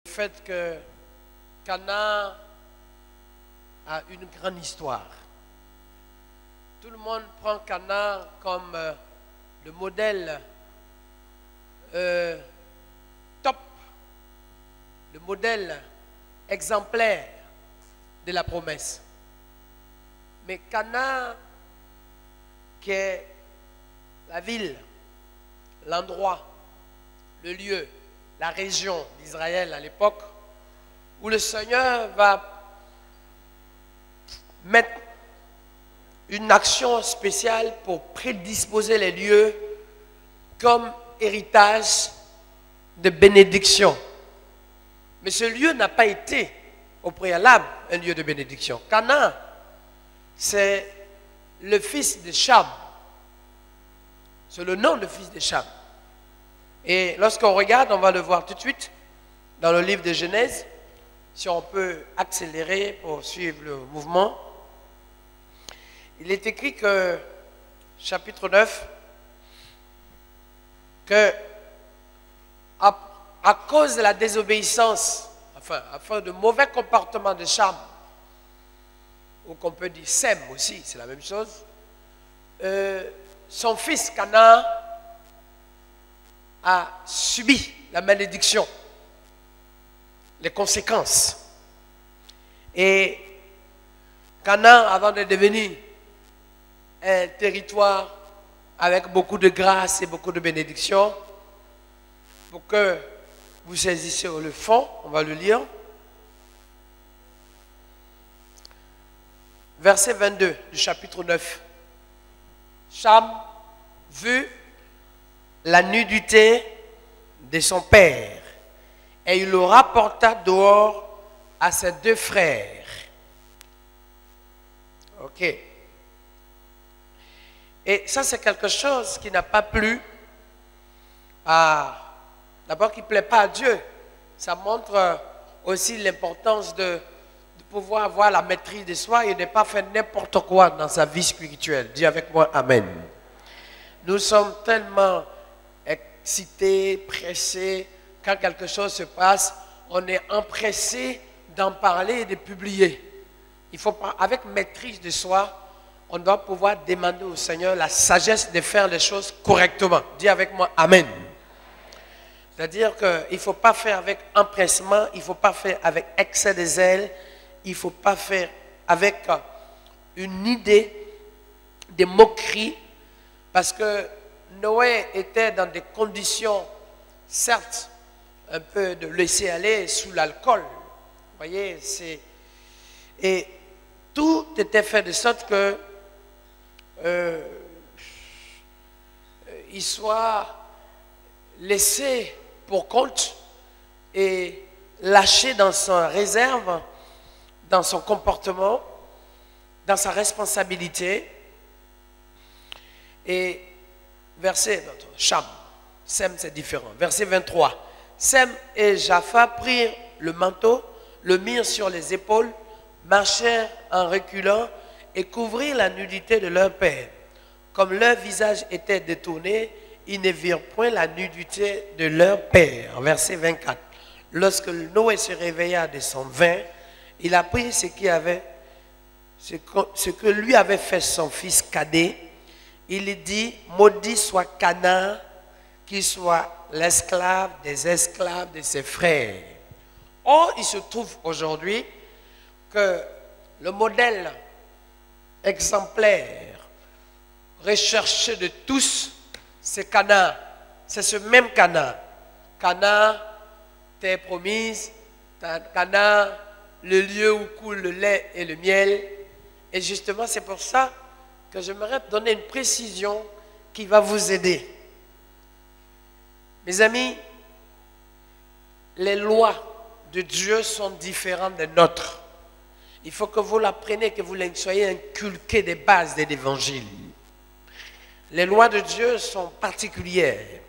fait que Cana a une grande histoire. Tout le monde prend Cana comme le modèle top, le modèle exemplaire de la promesse. Mais Cana, qui est la ville, l'endroit, le lieu, la région d'Israël à l'époque, où le Seigneur va mettre une action spéciale pour prédisposer les lieux comme héritage de bénédiction. Mais ce lieu n'a pas été au préalable un lieu de bénédiction. Cana, c'est le fils de Cham. C'est le nom du fils de Cham. Et lorsqu'on regarde, on va le voir tout de suite dans le livre de Genèse, si on peut accélérer pour suivre le mouvement. Il est écrit que, chapitre 9, que à cause de la désobéissance, enfin de mauvais comportement de Cham, ou qu'on peut dire Sem aussi, c'est la même chose, son fils Canaan a subi la malédiction, les conséquences. Et Canaan, avant de devenir un territoire avec beaucoup de grâce et beaucoup de bénédictions, pour que vous saisissiez le fond, on va le lire. Verset 22 du chapitre 9. Cham vit la nudité de son père et il le rapporta dehors à ses deux frères. Ok. Et ça, c'est quelque chose qui n'a pas plu à... D'abord, qui ne plaît pas à Dieu. Ça montre aussi l'importance de pouvoir avoir la maîtrise de soi et de ne pas faire n'importe quoi dans sa vie spirituelle. Dis avec moi, Amen. Nous sommes tellement excités, pressés. Quand quelque chose se passe, on est empressé d'en parler et de publier. Il faut, avec maîtrise de soi, on doit pouvoir demander au Seigneur la sagesse de faire les choses correctement. Dis avec moi, Amen. C'est-à-dire qu'il ne faut pas faire avec empressement, il ne faut pas faire avec excès de zèle, il ne faut pas faire avec une idée de moquerie, parce que Noé était dans des conditions, certes, un peu de laisser aller sous l'alcool. Vous voyez, et tout était fait de sorte que il soit laissé pour compte et lâché dans sa réserve, dans son comportement, dans sa responsabilité. Et verset, Cham, Sem c'est différent. Verset 23. Sem et Japha prirent le manteau, le mirent sur les épaules, marchèrent en reculant et couvrirent la nudité de leur père. Comme leur visage était détourné, ils ne virent point la nudité de leur père. Verset 24. Lorsque Noé se réveilla de son vin, il apprit ce que lui avait fait son fils cadet. Il dit, maudit soit Canaan, qu'il soit l'esclave des esclaves de ses frères. Or, il se trouve aujourd'hui que le modèle exemplaire, recherché de tous, c'est Canaan. C'est ce même Canaan. Canaan, terre promise. Canaan, le lieu où coule le lait et le miel. Et justement, c'est pour ça que j'aimerais donner une précision qui va vous aider. Mes amis, les lois de Dieu sont différentes des nôtres. Il faut que vous l'appreniez, que vous soyez inculqués des bases de l'évangile. Les lois de Dieu sont particulières.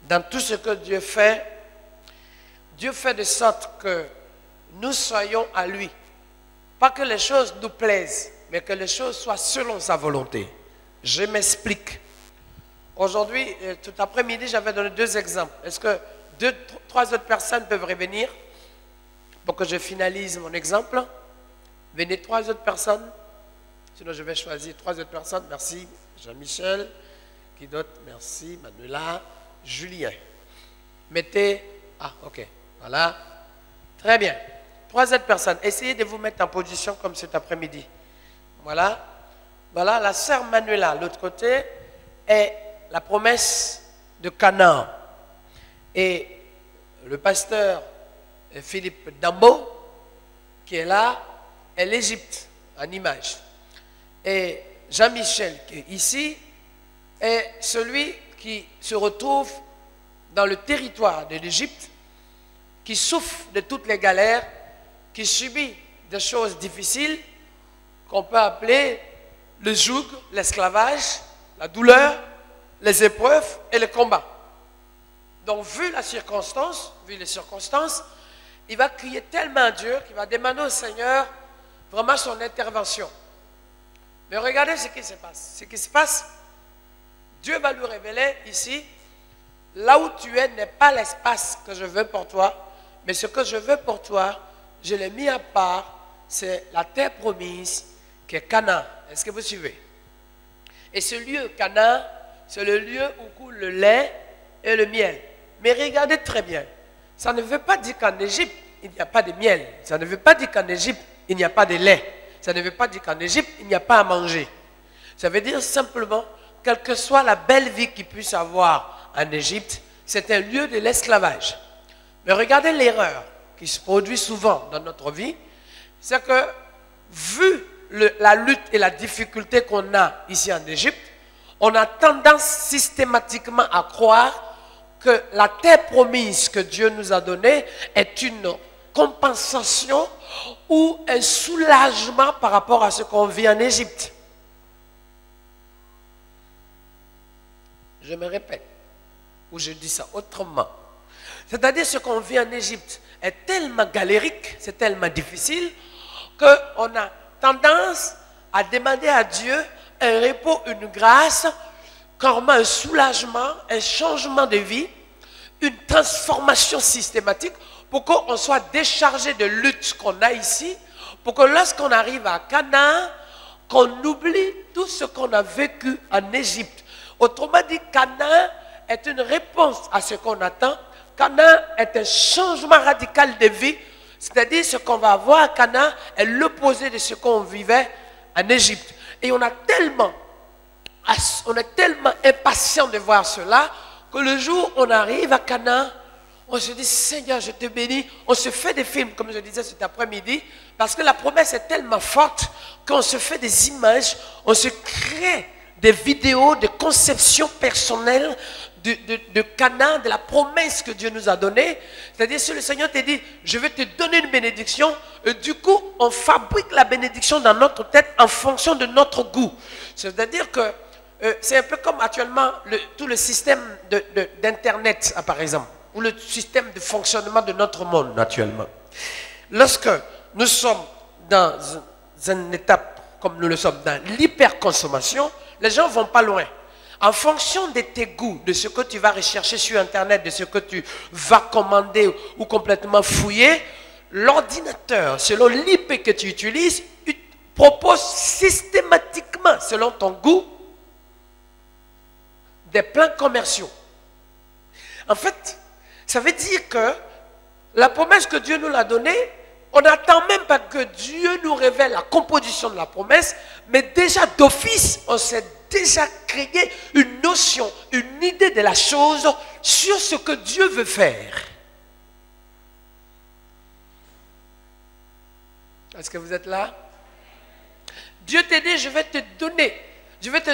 Dans tout ce que Dieu fait de sorte que nous soyons à lui. Pas que les choses nous plaisent, mais que les choses soient selon sa volonté. Je m'explique. Aujourd'hui, tout après-midi, j'avais donné 2 exemples. Est-ce que 2, 3 autres personnes peuvent revenir? pour que je finalise mon exemple. Venez 3 autres personnes. Sinon, je vais choisir 3 autres personnes. Merci, Jean-Michel. Qui d'autre? Merci, Manuela. Julien. Mettez... Ah, ok. Voilà. Très bien. 3 autres personnes. Essayez de vous mettre en position comme cet après-midi. Voilà. Voilà, la sœur Manuela, l'autre côté, est la promesse de Canaan. Et le pasteur Philippe Dambo, qui est là, est l'Égypte, en image. Et Jean-Michel, qui est ici, est celui qui se retrouve dans le territoire de l'Égypte, qui souffre de toutes les galères, qui subit des choses difficiles, qu'on peut appeler le joug, l'esclavage, la douleur, les épreuves et le combat. Donc, vu les circonstances, il va crier tellement à Dieu qu'il va demander au Seigneur vraiment son intervention. Mais regardez ce qui se passe. Ce qui se passe, Dieu va lui révéler ici, là où tu es n'est pas l'espace que je veux pour toi, mais ce que je veux pour toi, je l'ai mis à part, c'est la terre promise qui est Canaan. Est-ce que vous suivez? Et ce lieu, Canaan, c'est le lieu où coule le lait et le miel. Mais regardez très bien, ça ne veut pas dire qu'en Égypte, il n'y a pas de miel. Ça ne veut pas dire qu'en Égypte, il n'y a pas de lait. Ça ne veut pas dire qu'en Égypte, il n'y a pas à manger. Ça veut dire simplement, quelle que soit la belle vie qu'il puisse avoir en Égypte, c'est un lieu de l'esclavage. Mais regardez l'erreur qui se produit souvent dans notre vie, c'est que, vu la lutte et la difficulté qu'on a ici en Égypte, on a tendance systématiquement à croire que la terre promise que Dieu nous a donnée est une compensation ou un soulagement par rapport à ce qu'on vit en Égypte. Je me répète, ou je dis ça autrement. C'est-à-dire ce qu'on vit en Égypte est tellement galérique, c'est tellement difficile, qu'on a tendance à demander à Dieu un repos, une grâce, carrément un soulagement, un changement de vie, une transformation systématique pour qu'on soit déchargé de luttes qu'on a ici, pour que lorsqu'on arrive à Canaan, qu'on oublie tout ce qu'on a vécu en Égypte. Autrement dit, Canaan est une réponse à ce qu'on attend. Canaan est un changement radical de vie, c'est-à-dire ce qu'on va avoir à Canaan est l'opposé de ce qu'on vivait en Égypte. Et on est tellement impatient de voir cela que le jour où on arrive à Canaan, on se dit, Seigneur, je te bénis. On se fait des films, comme je disais cet après-midi, parce que la promesse est tellement forte qu'on se fait des images, on se crée des vidéos de conception personnelle de Canaan, de la promesse que Dieu nous a donnée. C'est-à-dire, si le Seigneur te dit, je vais te donner une bénédiction, du coup, on fabrique la bénédiction dans notre tête en fonction de notre goût. C'est-à-dire que c'est un peu comme actuellement tout le système d'Internet, par exemple, ou le système de fonctionnement de notre monde actuellement. Lorsque nous sommes dans une étape, comme nous le sommes dans l'hyperconsommation, les gens ne vont pas loin. En fonction de tes goûts, de ce que tu vas rechercher sur Internet, de ce que tu vas commander ou complètement fouiller, l'ordinateur, selon l'IP que tu utilises, propose systématiquement, selon ton goût, des plans commerciaux. En fait, ça veut dire que la promesse que Dieu nous l'a donnée, on n'attend même pas que Dieu nous révèle la composition de la promesse, mais déjà d'office, on s'est déjà créé une notion, une idée de la chose sur ce que Dieu veut faire. Est-ce que vous êtes là? Dieu te dit, je vais te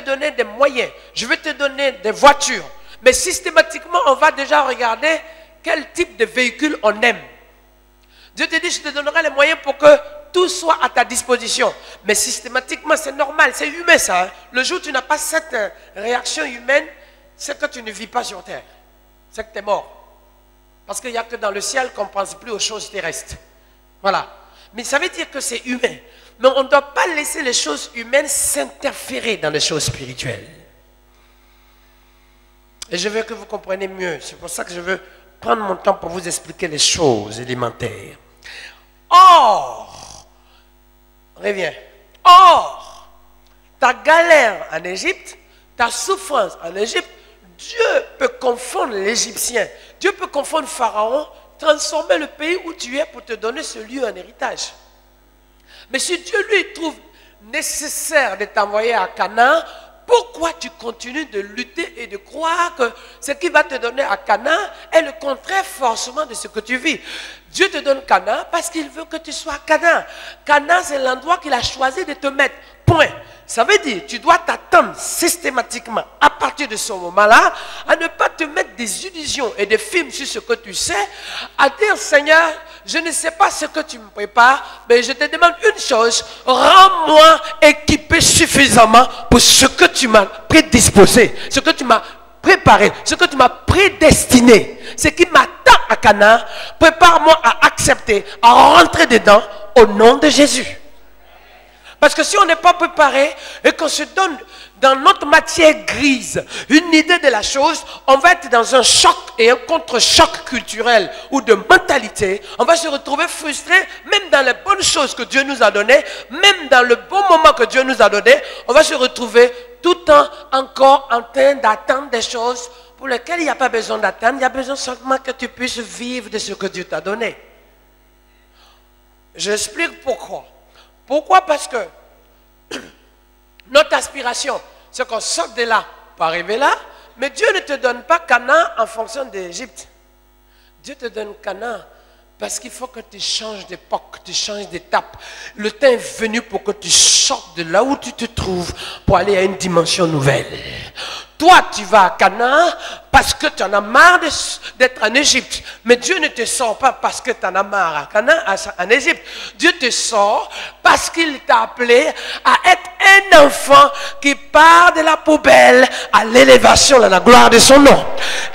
donner des moyens, je vais te donner des voitures. Mais systématiquement, on va déjà regarder quel type de véhicule on aime. Dieu te dit, je te donnerai les moyens pour que tout soit à ta disposition. Mais systématiquement, c'est normal, c'est humain ça. Hein? Le jour où tu n'as pas cette réaction humaine, c'est que tu ne vis pas sur terre. C'est que tu es mort. Parce qu'il n'y a que dans le ciel qu'on ne pense plus aux choses terrestres. Voilà. Mais ça veut dire que c'est humain. Mais on ne doit pas laisser les choses humaines s'interférer dans les choses spirituelles. Et je veux que vous compreniez mieux. C'est pour ça que je veux prendre mon temps pour vous expliquer les choses élémentaires. Or, reviens. Or, ta galère en Égypte, ta souffrance en Égypte, Dieu peut confondre l'Égyptien. Dieu peut confondre Pharaon, transformer le pays où tu es pour te donner ce lieu en héritage. Mais si Dieu lui trouve nécessaire de t'envoyer à Canaan, pourquoi tu continues de lutter et de croire que ce qui va te donner à Canaan est le contraire forcément de ce que tu vis? Dieu te donne Canaan parce qu'il veut que tu sois à Canaan. Canaan, c'est l'endroit qu'il a choisi de te mettre. Point. Ça veut dire, tu dois t'attendre systématiquement, à partir de ce moment-là, à ne pas te mettre des illusions et des films sur ce que tu sais, à dire, Seigneur, je ne sais pas ce que tu me prépares, mais je te demande une chose, rends-moi équipé suffisamment pour ce que tu m'as prédisposé, ce que tu m'as préparé, ce que tu m'as prédestiné, ce qui m'attend à Canaan, prépare-moi à accepter, à rentrer dedans, au nom de Jésus. Parce que si on n'est pas préparé et qu'on se donne dans notre matière grise une idée de la chose, on va être dans un choc et un contre-choc culturel ou de mentalité. On va se retrouver frustré même dans les bonnes choses que Dieu nous a données, même dans le bon moment que Dieu nous a donné. On va se retrouver tout le temps encore en train d'attendre des choses pour lesquelles il n'y a pas besoin d'attendre. Il y a besoin seulement que tu puisses vivre de ce que Dieu t'a donné. J'explique pourquoi. Pourquoi? Parce que notre aspiration, c'est qu'on sorte de là pour arriver là, mais Dieu ne te donne pas Canaan en fonction d'Égypte. Dieu te donne Canaan parce qu'il faut que tu changes d'époque, tu changes d'étape. Le temps est venu pour que tu sortes de là où tu te trouves pour aller à une dimension nouvelle. Toi, tu vas à Canaan parce que tu en as marre d'être en Égypte. Mais Dieu ne te sort pas parce que tu en as marre à Canaan, en Égypte. Dieu te sort parce qu'il t'a appelé à être un enfant qui part de la poubelle à l'élévation, dans la gloire de son nom.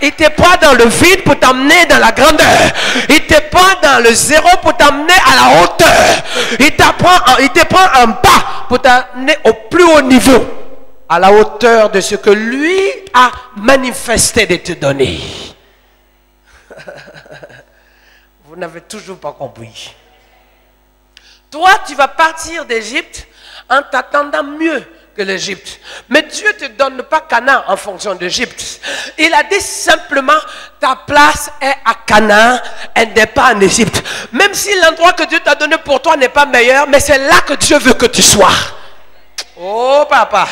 Il te prend dans le vide pour t'amener dans la grandeur. Il te prend dans le zéro pour t'amener à la hauteur. Il te prend en bas pour t'amener au plus haut niveau, à la hauteur de ce que lui a manifesté de te donner. Vous n'avez toujours pas compris. Toi, tu vas partir d'Égypte en t'attendant mieux que l'Égypte. Mais Dieu ne te donne pas Canaan en fonction d'Égypte. Il a dit simplement, ta place est à Canaan, elle n'est pas en Égypte. Même si l'endroit que Dieu t'a donné pour toi n'est pas meilleur, mais c'est là que Dieu veut que tu sois. Oh papa!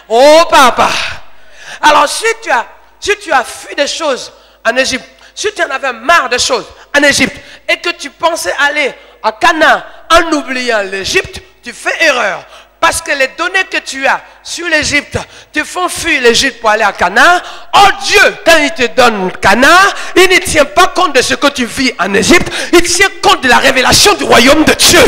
Oh papa! Alors si tu as fui des choses en Égypte, si tu en avais marre des choses en Égypte et que tu pensais aller à Canaan en oubliant l'Égypte, tu fais erreur. Parce que les données que tu as sur l'Égypte te font fuir l'Égypte pour aller à Canaan. Oh Dieu, quand il te donne Canaan, il ne tient pas compte de ce que tu vis en Égypte. Il tient compte de la révélation du royaume de Dieu.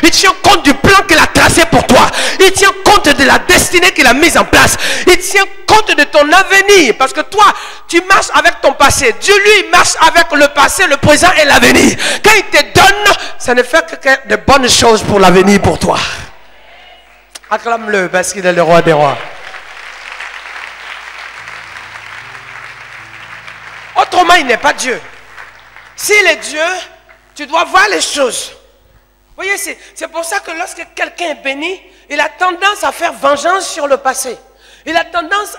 Il tient compte du plan qu'il a tracé pour toi. Il tient compte de la destinée qu'il a mise en place. Il tient compte de ton avenir. Parce que toi, tu marches avec ton passé. Dieu, lui, il marche avec le passé, le présent et l'avenir. Quand il te donne, ça ne fait que de bonnes choses pour l'avenir pour toi. Acclame-le parce qu'il est le roi des rois. Autrement, il n'est pas Dieu. S'il est Dieu, tu dois voir les choses. Vous voyez, c'est pour ça que lorsque quelqu'un est béni, il a tendance à faire vengeance sur le passé. Il a tendance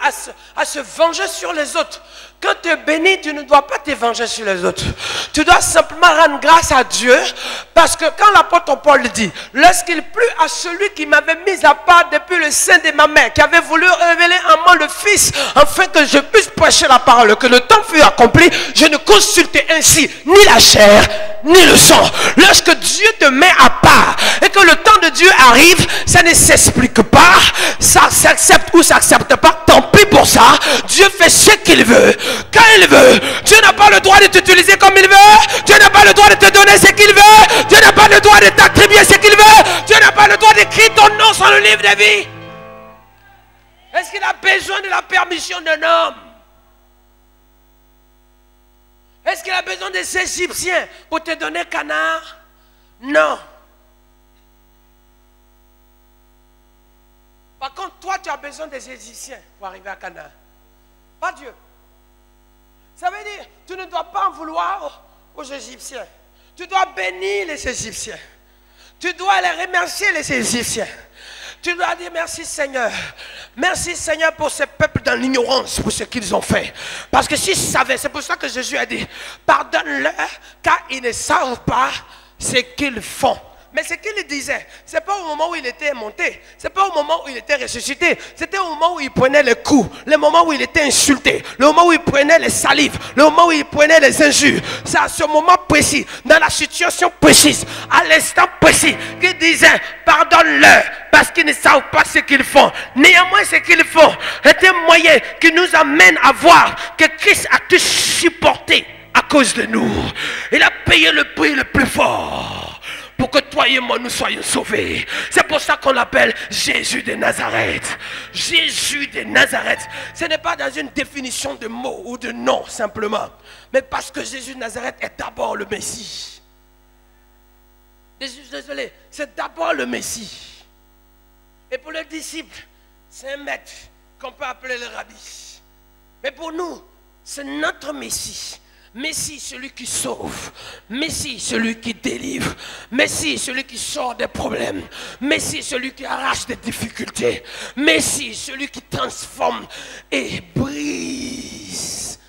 à se venger sur les autres. Quand tu es béni, tu ne dois pas te venger sur les autres. Tu dois simplement rendre grâce à Dieu. Parce que quand l'apôtre Paul dit, lorsqu'il plut à celui qui m'avait mis à part depuis le sein de ma mère, qui avait voulu révéler en moi le Fils, afin que je puisse prêcher la parole, que le temps fût accompli, je ne consultais ainsi ni la chair, ni le sang. Lorsque Dieu te met à part, et que le temps de Dieu arrive, ça ne s'explique pas, ça s'accepte ou s'accepte pas, tant pis pour ça. Dieu fait ce qu'il veut, quand il veut. Dieu n'a pas le droit de t'utiliser comme il veut. Dieu n'a pas le droit de te donner ce qu'il veut. Dieu n'a pas le droit de t'attribuer ce qu'il veut. Dieu n'a pas le droit d'écrire ton nom sur le livre de vie. Est-ce qu'il a besoin de la permission d'un homme? Est-ce qu'il a besoin des Égyptiens pour te donner Canaan? Non. Par contre, toi, tu as besoin des Égyptiens pour arriver à Canaan. Pas Dieu. Ça veut dire, tu ne dois pas en vouloir aux Égyptiens. Tu dois bénir les Égyptiens. Tu dois les remercier, les Égyptiens. Tu dois dire merci Seigneur. Merci Seigneur pour ce peuple dans l'ignorance, pour ce qu'ils ont fait. Parce que s'ils savaient, c'est pour ça que Jésus a dit, pardonne-leur car ils ne savent pas ce qu'ils font. Mais ce qu'il disait, ce n'est pas au moment où il était monté, ce n'est pas au moment où il était ressuscité, c'était au moment où il prenait les coups, le moment où il était insulté, le moment où il prenait les salives, le moment où il prenait les injures. C'est à ce moment précis, dans la situation précise, à l'instant précis, qu'il disait, pardonne-leur, parce qu'ils ne savent pas ce qu'ils font. Néanmoins, ce qu'ils font est un moyen qui nous amène à voir que Christ a tout supporté à cause de nous. Il a payé le prix le plus fort pour que toi et moi nous soyons sauvés. C'est pour ça qu'on l'appelle Jésus de Nazareth. Jésus de Nazareth. Ce n'est pas dans une définition de mots ou de nom simplement, mais parce que Jésus de Nazareth est d'abord le Messie. Désolé, c'est d'abord le Messie. Et pour le disciple, c'est un maître qu'on peut appeler le rabbi. Mais pour nous, c'est notre Messie. Messie, celui qui sauve. Messie, celui qui délivre. Messie, celui qui sort des problèmes. Messie, celui qui arrache des difficultés. Messie, celui qui transforme et brise.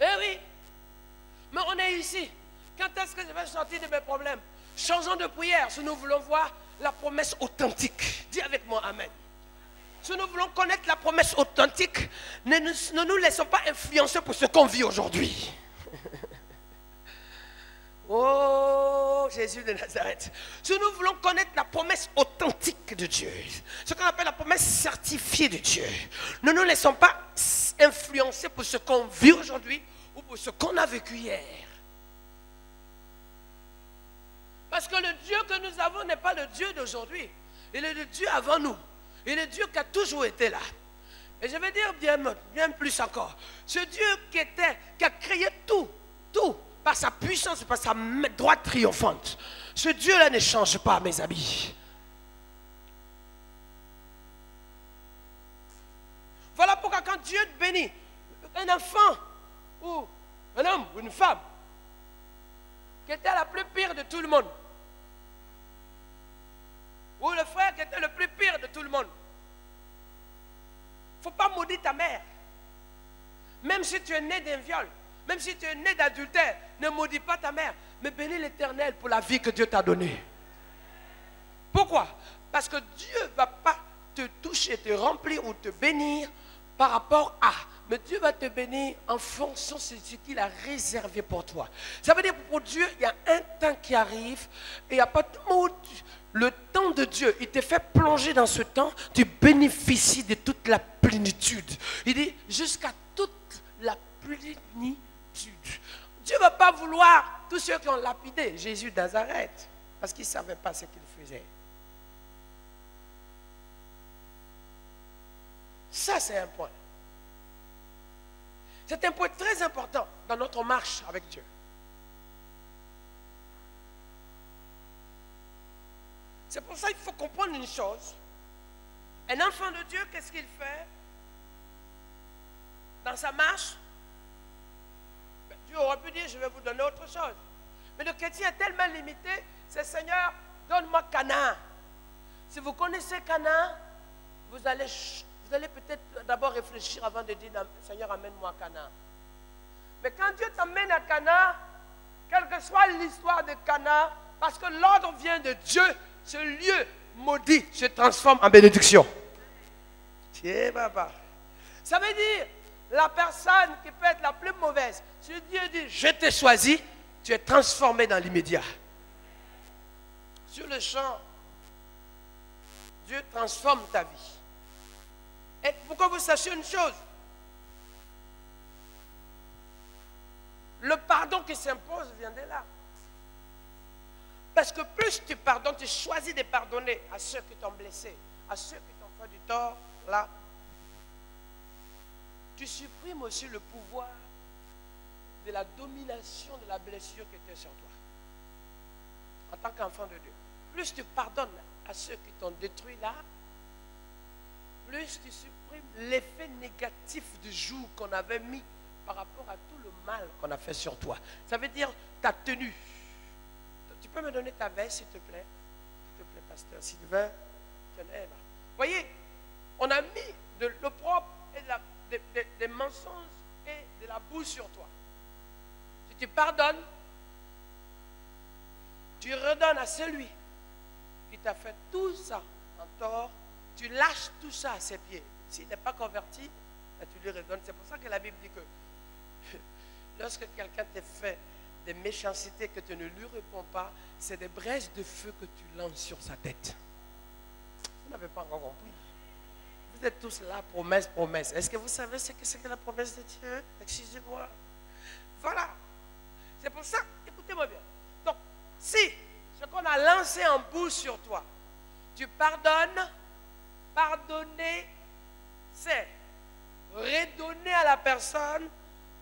Eh oui, mais on est ici. Quand est-ce que je vais sortir de mes problèmes? Changeons de prière si nous voulons voir la promesse authentique. Dis avec moi Amen. Si nous voulons connaître la promesse authentique, ne nous laissons pas influencer pour ce qu'on vit aujourd'hui. Oh, Jésus de Nazareth. Si nous voulons connaître la promesse authentique de Dieu, ce qu'on appelle la promesse certifiée de Dieu, ne nous laissons pas influencer pour ce qu'on vit aujourd'hui ou pour ce qu'on a vécu hier. Parce que le Dieu que nous avons n'est pas le Dieu d'aujourd'hui. Il est le Dieu avant nous. Il est Dieu qui a toujours été là. Et je vais dire bien plus encore. Ce Dieu qui a créé tout, par sa puissance, par sa droite triomphante. Ce Dieu-là ne change pas, mes amis. Voilà pourquoi quand Dieu bénit un enfant, ou un homme, ou une femme, qui était la plus pire de tout le monde, ou le frère qui était le plus pire de tout le monde. Il ne faut pas maudire ta mère. Même si tu es né d'un viol, même si tu es né d'adultère, ne maudis pas ta mère, mais bénis l'Éternel pour la vie que Dieu t'a donnée. Pourquoi? Parce que Dieu ne va pas te toucher, te remplir ou te bénir par rapport à. Mais Dieu va te bénir en fonction de ce qu'il a réservé pour toi. Ça veut dire que pour Dieu, il y a un temps qui arrive et il n'y a pas de mot. Le temps de Dieu, il te fait plonger dans ce temps, tu bénéficies de toute la plénitude. Il dit jusqu'à toute la plénitude. Dieu ne va pas vouloir tous ceux qui ont lapidé Jésus de Nazareth parce qu'ils ne savaient pas ce qu'il faisait. Ça, c'est un point. C'est un point très important dans notre marche avec Dieu. C'est pour ça qu'il faut comprendre une chose. Un enfant de Dieu, qu'est-ce qu'il fait dans sa marche? Dieu aurait pu dire, je vais vous donner autre chose. Mais le chrétien est tellement limité, c'est Seigneur, donne-moi Canaan. Si vous connaissez Canaan, vous allez peut-être d'abord réfléchir avant de dire, Seigneur, amène-moi Canaan. Mais quand Dieu t'amène à Canaan, quelle que soit l'histoire de Canaan, parce que l'ordre vient de Dieu, ce lieu maudit se transforme en bénédiction. Tiens, papa. Ça veut dire, la personne qui peut être la plus mauvaise, si Dieu dit, je t'ai choisi, tu es transformé dans l'immédiat. Sur le champ, Dieu transforme ta vie. Et pour que vous sachiez une chose, le pardon qui s'impose vient de là. Parce que plus tu pardonnes, tu choisis de pardonner à ceux qui t'ont blessé, à ceux qui t'ont fait du tort, là, tu supprimes aussi le pouvoir de la domination de la blessure qui était sur toi. En tant qu'enfant de Dieu. Plus tu pardonnes à ceux qui t'ont détruit là, plus tu supprimes l'effet négatif du joug qu'on avait mis par rapport à tout le mal qu'on a fait sur toi. Ça veut dire ta tenue. Tu peux me donner ta veste, s'il te plaît? S'il te plaît, pasteur Sylvain. Tenez, là. Voyez, on a mis de l'opprobre et des mensonges et de la boue sur toi. Si tu pardonnes, tu redonnes à celui qui t'a fait tout ça en tort, tu lâches tout ça à ses pieds. S'il n'est pas converti, tu lui redonnes. C'est pour ça que la Bible dit que lorsque quelqu'un t'a fait des méchancetés que tu ne lui réponds pas, c'est des braises de feu que tu lances sur sa tête. Vous n'avez pas encore compris. Vous êtes tous là, promesse, promesse. Est-ce que vous savez ce que c'est que la promesse de Dieu? Excusez-moi. Voilà. C'est pour ça, écoutez-moi bien. Donc, si ce qu'on a lancé en boue sur toi, tu pardonnes, pardonner, c'est redonner à la personne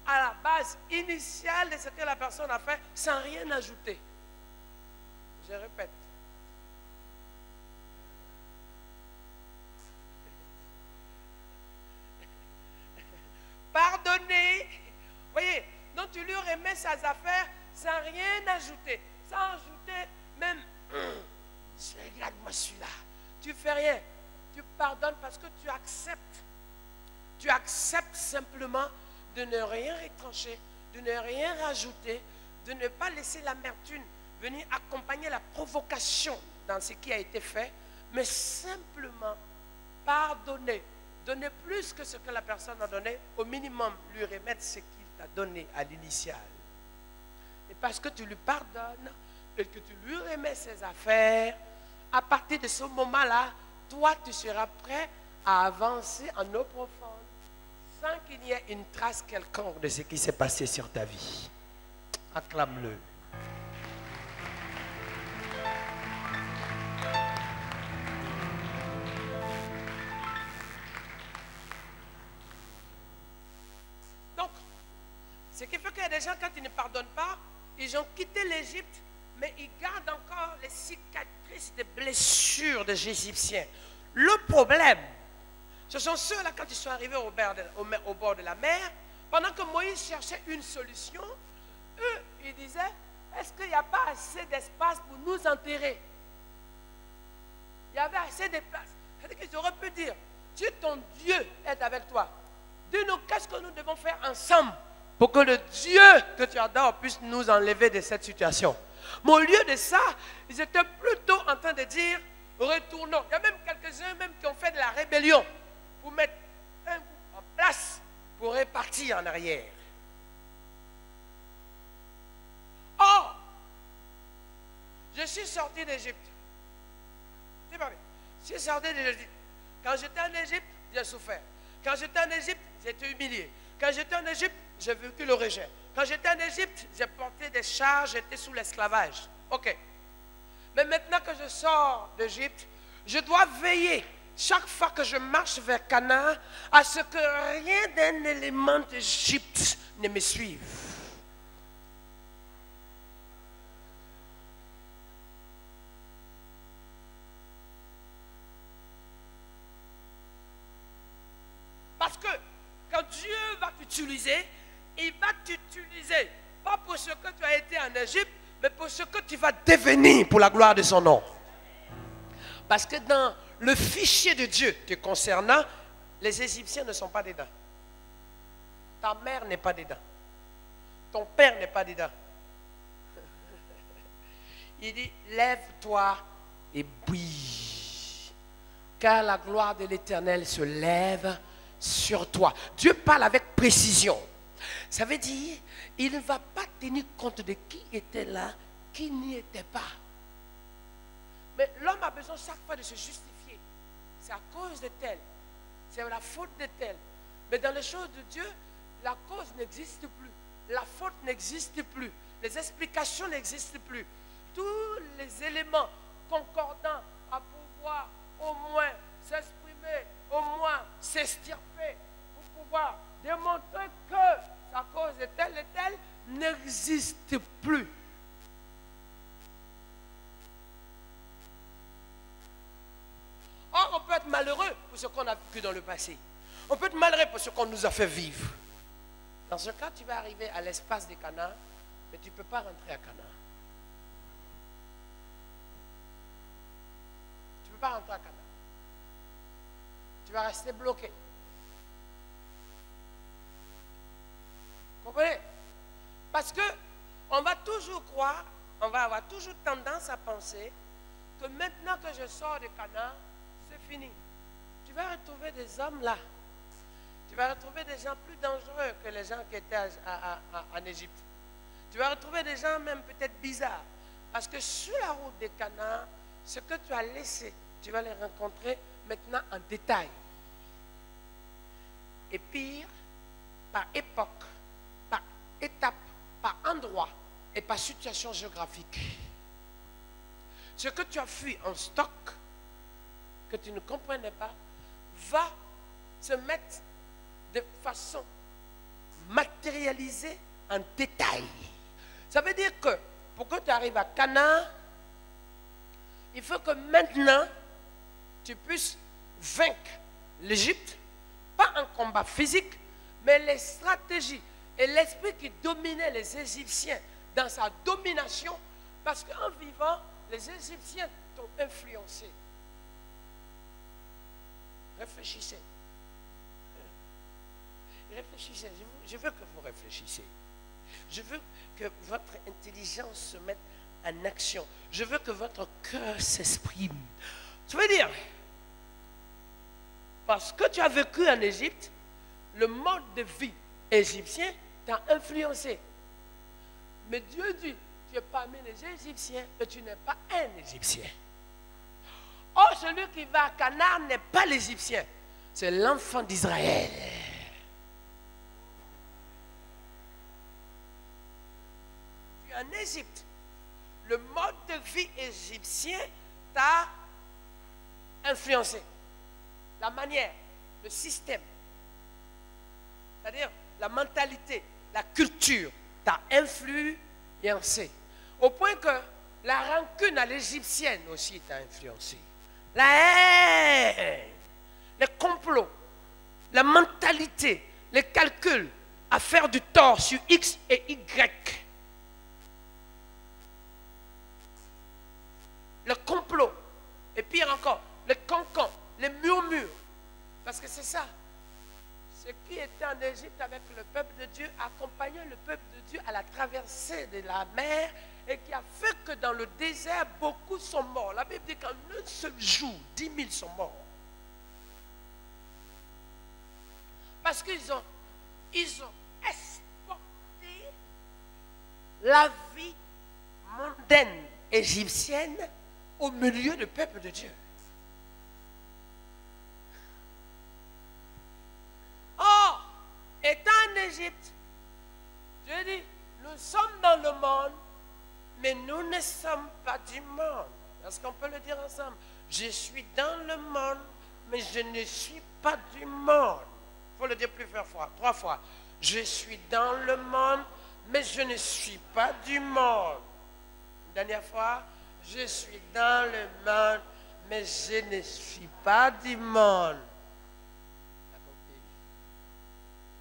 à la base initiale de ce que la personne a fait sans rien ajouter. Je répète. Pardonner, voyez, donc tu lui remets ses affaires sans rien ajouter, sans ajouter même, regarde-moi celui-là, tu fais rien, tu pardonnes parce que tu acceptes simplement de ne rien retrancher, de ne rien rajouter, de ne pas laisser l'amertume venir accompagner la provocation dans ce qui a été fait, mais simplement pardonner. Donner plus que ce que la personne a donné, au minimum lui remettre ce qu'il t'a donné à l'initial. Et parce que tu lui pardonnes et que tu lui remets ses affaires, à partir de ce moment-là, toi tu seras prêt à avancer en eau profonde sans qu'il y ait une trace quelconque de ce qui s'est passé sur ta vie. Acclame-le. Ce qui fait qu'il y a des gens, quand ils ne pardonnent pas, ils ont quitté l'Égypte, mais ils gardent encore les cicatrices des blessures des Égyptiens. Le problème, ce sont ceux-là, quand ils sont arrivés au bord de la mer, pendant que Moïse cherchait une solution, eux, ils disaient, est-ce qu'il n'y a pas assez d'espace pour nous enterrer? Il y avait assez de place. C'est-à-dire qu'ils auraient pu dire, si ton Dieu est avec toi, dis-nous qu'est-ce que nous devons faire ensemble pour que le Dieu que tu adores puisse nous enlever de cette situation. Mais au lieu de ça, ils étaient plutôt en train de dire, retournons. Il y a même quelques-uns même qui ont fait de la rébellion pour mettre un groupe en place pour repartir en arrière. Or, je suis sorti d'Égypte. C'est pas vrai. Je suis sorti d'Égypte. Quand j'étais en Égypte, j'ai souffert. Quand j'étais en Égypte, j'ai été humilié. Quand j'étais en Égypte, j'ai vécu le rejet. Quand j'étais en Égypte, j'ai porté des charges, j'étais sous l'esclavage. Ok. Mais maintenant que je sors d'Égypte, je dois veiller, chaque fois que je marche vers Canaan, à ce que rien d'un élément d'Égypte ne me suive. Parce que quand Dieu va t'utiliser, il va t'utiliser, pas pour ce que tu as été en Égypte, mais pour ce que tu vas devenir pour la gloire de son nom. Parce que dans le fichier de Dieu te concernant, les Égyptiens ne sont pas dedans. Ta mère n'est pas dedans. Ton père n'est pas dedans. Il dit, lève-toi et brille, car la gloire de l'Éternel se lève sur toi. Dieu parle avec précision. Ça veut dire, il ne va pas tenir compte de qui était là, qui n'y était pas. Mais l'homme a besoin chaque fois de se justifier. C'est à cause de tel. C'est la faute de tel. Mais dans les choses de Dieu, la cause n'existe plus. La faute n'existe plus. Les explications n'existent plus. Tous les éléments concordants à pouvoir au moins s'exprimer, au moins s'extirper, pour pouvoir démontrer que la cause de tel et tel n'existe plus. Or, on peut être malheureux pour ce qu'on a vécu dans le passé. On peut être malheureux pour ce qu'on nous a fait vivre. Dans ce cas, tu vas arriver à l'espace de Canaan, mais tu ne peux pas rentrer à Canaan. Tu ne peux pas rentrer à Canaan. Tu vas rester bloqué. Vous comprenez? Parce que on va toujours croire, on va avoir toujours tendance à penser que maintenant que je sors de Canaan, c'est fini. Tu vas retrouver des hommes là. Tu vas retrouver des gens plus dangereux que les gens qui étaient en Égypte. Tu vas retrouver des gens même peut-être bizarres. Parce que sur la route de Canaan, ce que tu as laissé, tu vas les rencontrer maintenant en détail. Et pire, par époque, par étape, par endroit et par situation géographique. Ce que tu as fui en stock, que tu ne comprenais pas, va se mettre de façon matérialisée en détail. Ça veut dire que pour que tu arrives à Canaan, il faut que maintenant tu puisses vaincre l'Égypte, pas en combat physique, mais les stratégies et l'esprit qui dominait les Égyptiens dans sa domination, parce qu'en vivant, les Égyptiens t'ont influencé. Réfléchissez. Réfléchissez. Je veux que vous réfléchissiez. Je veux que votre intelligence se mette en action. Je veux que votre cœur s'exprime. Ça veut dire, parce que tu as vécu en Égypte, le mode de vie égyptien t'a influencé. Mais Dieu dit, tu es parmi les Égyptiens, mais tu n'es pas un Égyptien. Or, celui qui va à Canaan n'est pas l'Égyptien, c'est l'enfant d'Israël. Tu es en Égypte. Le mode de vie égyptien t'a influencé. La manière, le système, c'est-à-dire la mentalité, la culture t'a influencé. Au point que la rancune à l'égyptienne aussi t'a influencé. La haine, les complots, la mentalité, les calculs à faire du tort sur X et Y. Le complot, et pire encore, les cancans, les murmures. Parce que c'est ça. Ce qui était en Égypte avec le peuple de Dieu accompagnait le peuple de Dieu à la traversée de la mer et qui a fait que dans le désert, beaucoup sont morts. La Bible dit qu'en un seul jour, 10 000 sont morts. Parce qu'ils ont exporté la vie mondaine égyptienne au milieu du peuple de Dieu. Or, étant en Égypte, Dieu dit, nous sommes dans le monde, mais nous ne sommes pas du monde. Est-ce qu'on peut le dire ensemble? Je suis dans le monde, mais je ne suis pas du monde. Il faut le dire plusieurs fois, 3 fois. Je suis dans le monde, mais je ne suis pas du monde. Une dernière fois, je suis dans le monde, mais je ne suis pas du monde.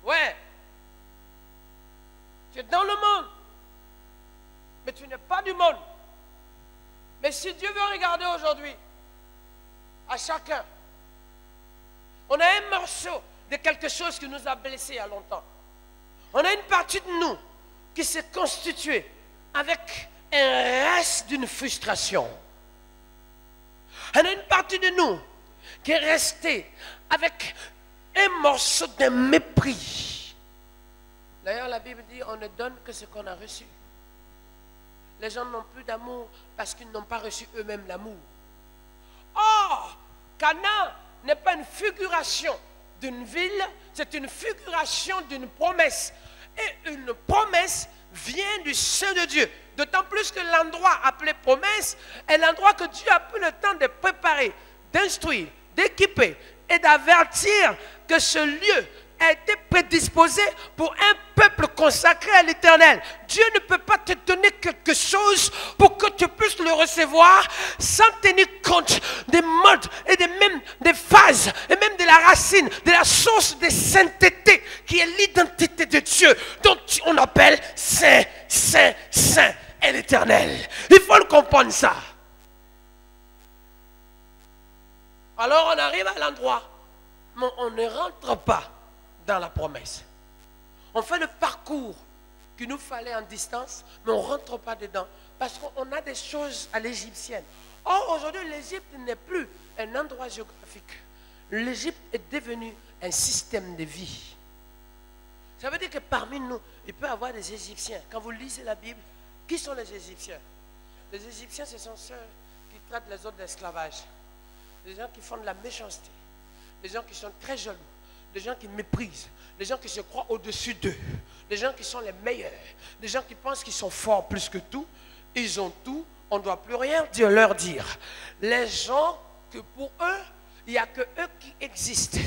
Ouais. Tu es dans le monde, mais tu n'es pas du monde. Mais si Dieu veut regarder aujourd'hui, à chacun, on a un morceau de quelque chose qui nous a blessés il y a longtemps. On a une partie de nous qui s'est constituée avec un reste d'une frustration. On a une partie de nous qui est restée avec un morceau de mépris. D'ailleurs, la Bible dit on ne donne que ce qu'on a reçu. Les gens n'ont plus d'amour parce qu'ils n'ont pas reçu eux-mêmes l'amour. Or, Canaan n'est pas une figuration d'une ville, c'est une figuration d'une promesse. Et une promesse vient du sein de Dieu. D'autant plus que l'endroit appelé promesse est l'endroit que Dieu a pris le temps de préparer, d'instruire, d'équiper et d'avertir que ce lieu a été prédisposé pour un peuple consacré à l'Éternel. Dieu ne peut pas te donner quelque chose pour que tu puisses le recevoir sans tenir compte des modes et même des phases et même de la racine, de la source de sainteté qui est l'identité de Dieu, dont on appelle Saint, Saint, Saint et l'Éternel. Il faut le comprendre ça. Alors on arrive à l'endroit, mais on ne rentre pas dans la promesse. On fait le parcours qu'il nous fallait en distance, mais on ne rentre pas dedans. Parce qu'on a des choses à l'égyptienne. Or, aujourd'hui, l'Égypte n'est plus un endroit géographique. L'Égypte est devenue un système de vie. Ça veut dire que parmi nous, il peut y avoir des Égyptiens. Quand vous lisez la Bible, qui sont les Égyptiens? Les Égyptiens, ce sont ceux qui traitent les autres d'esclavage. Des gens qui font de la méchanceté. Des gens qui sont très jaloux. Des gens qui méprisent. Des gens qui se croient au-dessus d'eux. Des gens qui sont les meilleurs. Des gens qui pensent qu'ils sont forts plus que tout. Ils ont tout. On ne doit plus rien leur dire. Les gens que pour eux, il n'y a que eux qui existent.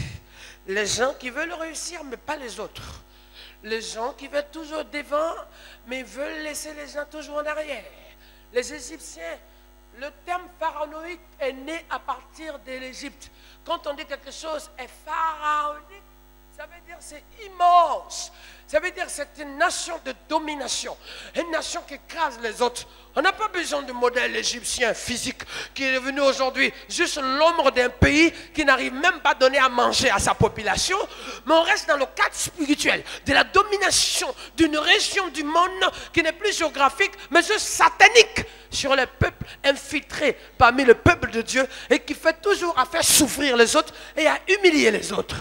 Les gens qui veulent réussir, mais pas les autres. Les gens qui veulent toujours devant, mais veulent laisser les gens toujours en arrière. Les Égyptiens, le terme pharaonique est né à partir de l'Égypte. Quand on dit quelque chose est pharaonique, ça veut dire c'est immense. Ça veut dire c'est une nation de domination. Une nation qui écrase les autres. On n'a pas besoin de modèle égyptien physique qui est devenu aujourd'hui juste l'ombre d'un pays qui n'arrive même pas à donner à manger à sa population. Mais on reste dans le cadre spirituel de la domination d'une région du monde qui n'est plus géographique, mais juste satanique sur les peuples infiltrés parmi le peuple de Dieu et qui fait toujours à faire souffrir les autres et à humilier les autres.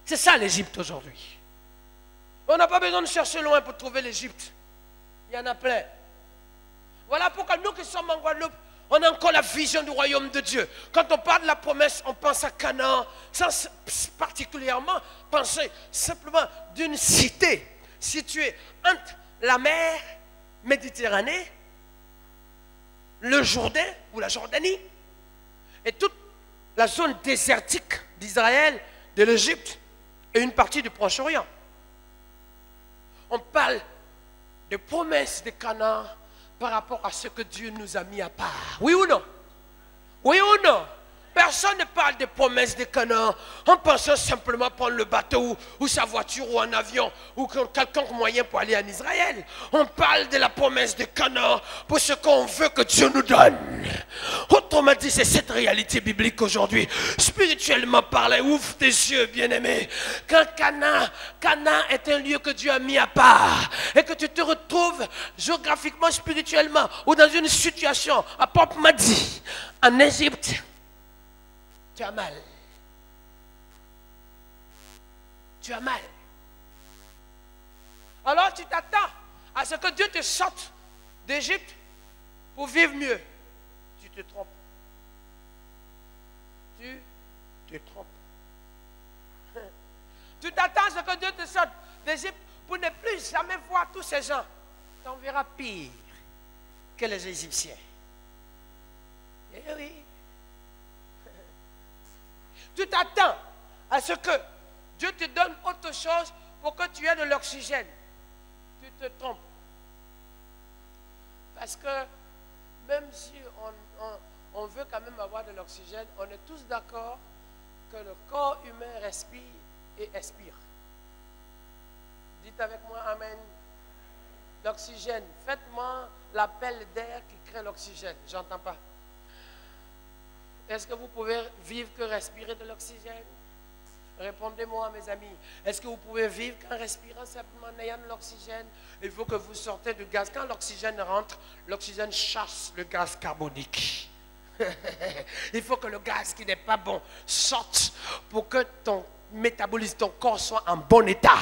C'est ça l'Égypte aujourd'hui. On n'a pas besoin de chercher loin pour trouver l'Égypte. Il y en a plein. Voilà pourquoi nous qui sommes en Guadeloupe, on a encore la vision du royaume de Dieu. Quand on parle de la promesse, on pense à Canaan, sans particulièrement penser simplement d'une cité située entre la mer Méditerranée, le Jourdain ou la Jordanie, et toute la zone désertique d'Israël, de l'Égypte, et une partie du Proche-Orient. On parle de promesses de Canaan par rapport à ce que Dieu nous a mis à part. Oui ou non? Oui ou non? Personne ne parle des promesses de Canaan en pensant simplement prendre le bateau ou sa voiture ou un avion ou quelconque moyen pour aller en Israël. On parle de la promesse de Canaan pour ce qu'on veut que Dieu nous donne. Autrement dit, c'est cette réalité biblique aujourd'hui. Spirituellement parlant, ouvre tes yeux, bien-aimé. Quand Canaan est un lieu que Dieu a mis à part et que tu te retrouves géographiquement, spirituellement ou dans une situation, à Pop m'a dit, en Égypte, tu as mal. Tu as mal. Alors tu t'attends à ce que Dieu te sorte d'Égypte pour vivre mieux. Tu te trompes. Tu te trompes. Tu t'attends à ce que Dieu te sorte d'Égypte pour ne plus jamais voir tous ces gens. Tu en verras pire que les Égyptiens. Eh oui. Tu t'attends à ce que Dieu te donne autre chose pour que tu aies de l'oxygène. Tu te trompes. Parce que même si on veut quand même avoir de l'oxygène, on est tous d'accord que le corps humain respire et expire. Dites avec moi Amen. L'oxygène. Faites-moi l'appel d'air qui crée l'oxygène. J'entends pas. Est-ce que vous pouvez vivre que respirer de l'oxygène? Répondez-moi, mes amis. Est-ce que vous pouvez vivre qu'en respirant simplement en ayant de l'oxygène? Il faut que vous sortez du gaz. Quand l'oxygène rentre, l'oxygène chasse le gaz carbonique. Il faut que le gaz qui n'est pas bon sorte pour que ton métabolisme, ton corps soit en bon état.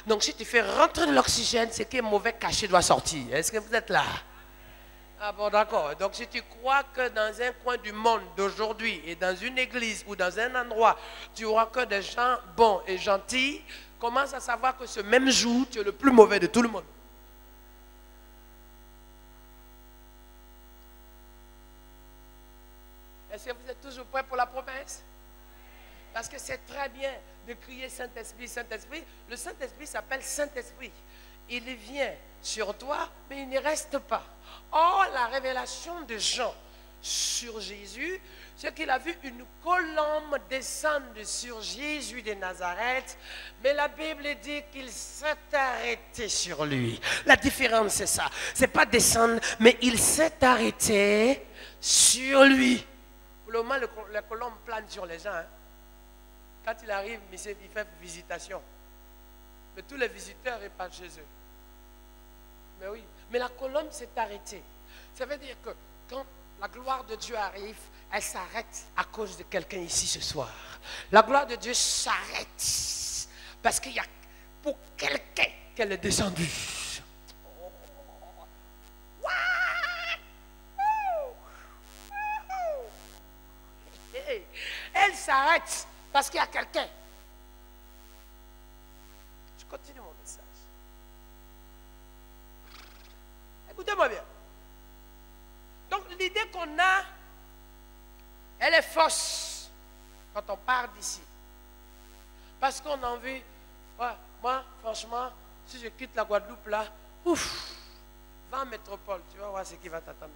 Donc si tu fais rentrer de l'oxygène, ce qui est mauvais caché doit sortir. Est-ce que vous êtes là? Ah bon, d'accord. Donc si tu crois que dans un coin du monde d'aujourd'hui et dans une église ou dans un endroit, tu auras que des gens bons et gentils, commence à savoir que ce même jour, tu es le plus mauvais de tout le monde. Est-ce que vous êtes toujours prêts pour la promesse? Parce que c'est très bien de crier Saint-Esprit, Saint-Esprit. Le Saint-Esprit s'appelle Saint-Esprit. Il vient sur toi, mais il n'y reste pas. Or, la révélation de Jean sur Jésus, c'est qu'il a vu une colombe descendre sur Jésus de Nazareth, mais la Bible dit qu'il s'est arrêté sur lui. La différence, c'est ça. C'est pas descendre, mais il s'est arrêté sur lui. Pour le moment, la colombe plane sur les gens. Hein. Quand il arrive, il fait visitation. Mais tous les visiteurs repartent chez eux. Mais oui, mais la colombe s'est arrêtée. Ça veut dire que quand la gloire de Dieu arrive, elle s'arrête à cause de quelqu'un ici ce soir. La gloire de Dieu s'arrête parce qu'il y a pour quelqu'un qu'elle est descendue. Elle s'arrête parce qu'il y a quelqu'un. Je continue mon message. Écoutez-moi bien. Donc l'idée qu'on a, elle est fausse quand on part d'ici. Parce qu'on a envie, ouais, moi franchement, si je quitte la Guadeloupe là, ouf, va en métropole, tu vas voir ce qui va t'attendre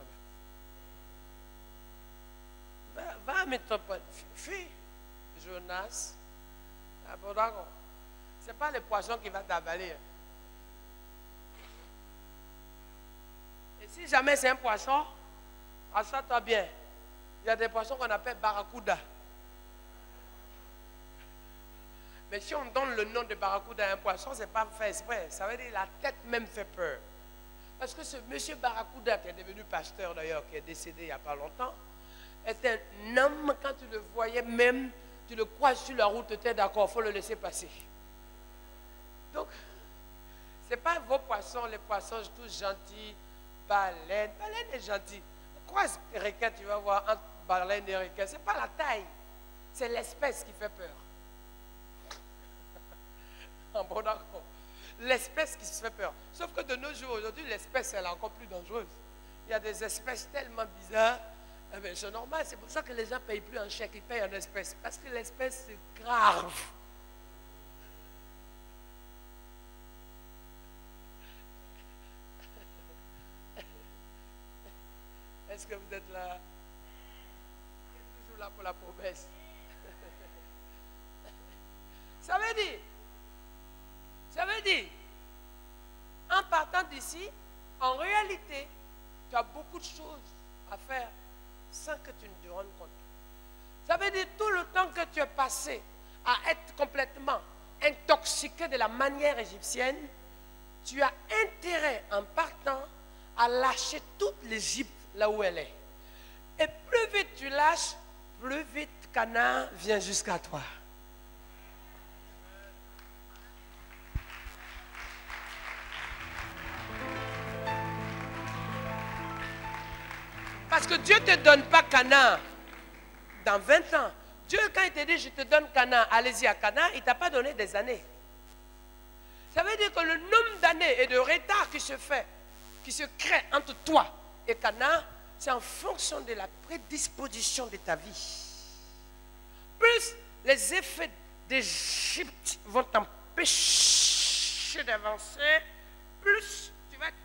là-bas. Va en métropole, fuis Jonas. Ah, bon, d'accord. Ce n'est pas le poisson qui va t'avaler. Et si jamais c'est un poisson, assure-toi bien. Il y a des poissons qu'on appelle barracuda. Mais si on donne le nom de barracuda à un poisson, ce n'est pas fait exprès. Ça veut dire que la tête même fait peur. Parce que ce monsieur barracuda, qui est devenu pasteur d'ailleurs, qui est décédé il n'y a pas longtemps, est un homme, quand tu le voyais même, tu le croises sur la route, tu es d'accord, il faut le laisser passer. Donc, ce n'est pas vos poissons, les poissons tous gentils, baleine est gentil. Croise requin, tu vas voir entre baleine et requin. Ce n'est pas la taille, c'est l'espèce qui fait peur. Bon, d'accord. L'espèce qui se fait peur. Sauf que de nos jours, aujourd'hui, l'espèce, elle est encore plus dangereuse. Il y a des espèces tellement bizarres. Eh bien, c'est normal, c'est pour ça que les gens ne payent plus en chèque, ils payent en espèces. Parce que l'espèce, c'est grave. Est-ce que vous êtes là? Vous êtes toujours là pour la promesse. Ça veut dire, en partant d'ici, en réalité, tu as beaucoup de choses à faire sans que tu ne te rendes compte. Ça veut dire tout le temps que tu es passé à être complètement intoxiqué de la manière égyptienne, tu as intérêt en partant à lâcher toute l'Égypte là où elle est. Et plus vite tu lâches, plus vite Canaan vient jusqu'à toi. Parce que Dieu ne te donne pas Canaan dans 20 ans. Dieu, quand il te dit je te donne Canaan, allez-y à Canaan, il ne t'a pas donné des années. Ça veut dire que le nombre d'années et de retard qui se fait, qui se crée entre toi et Canaan, c'est en fonction de la prédisposition de ta vie. Plus les effets d'Égypte vont t'empêcher d'avancer, plus tu vas être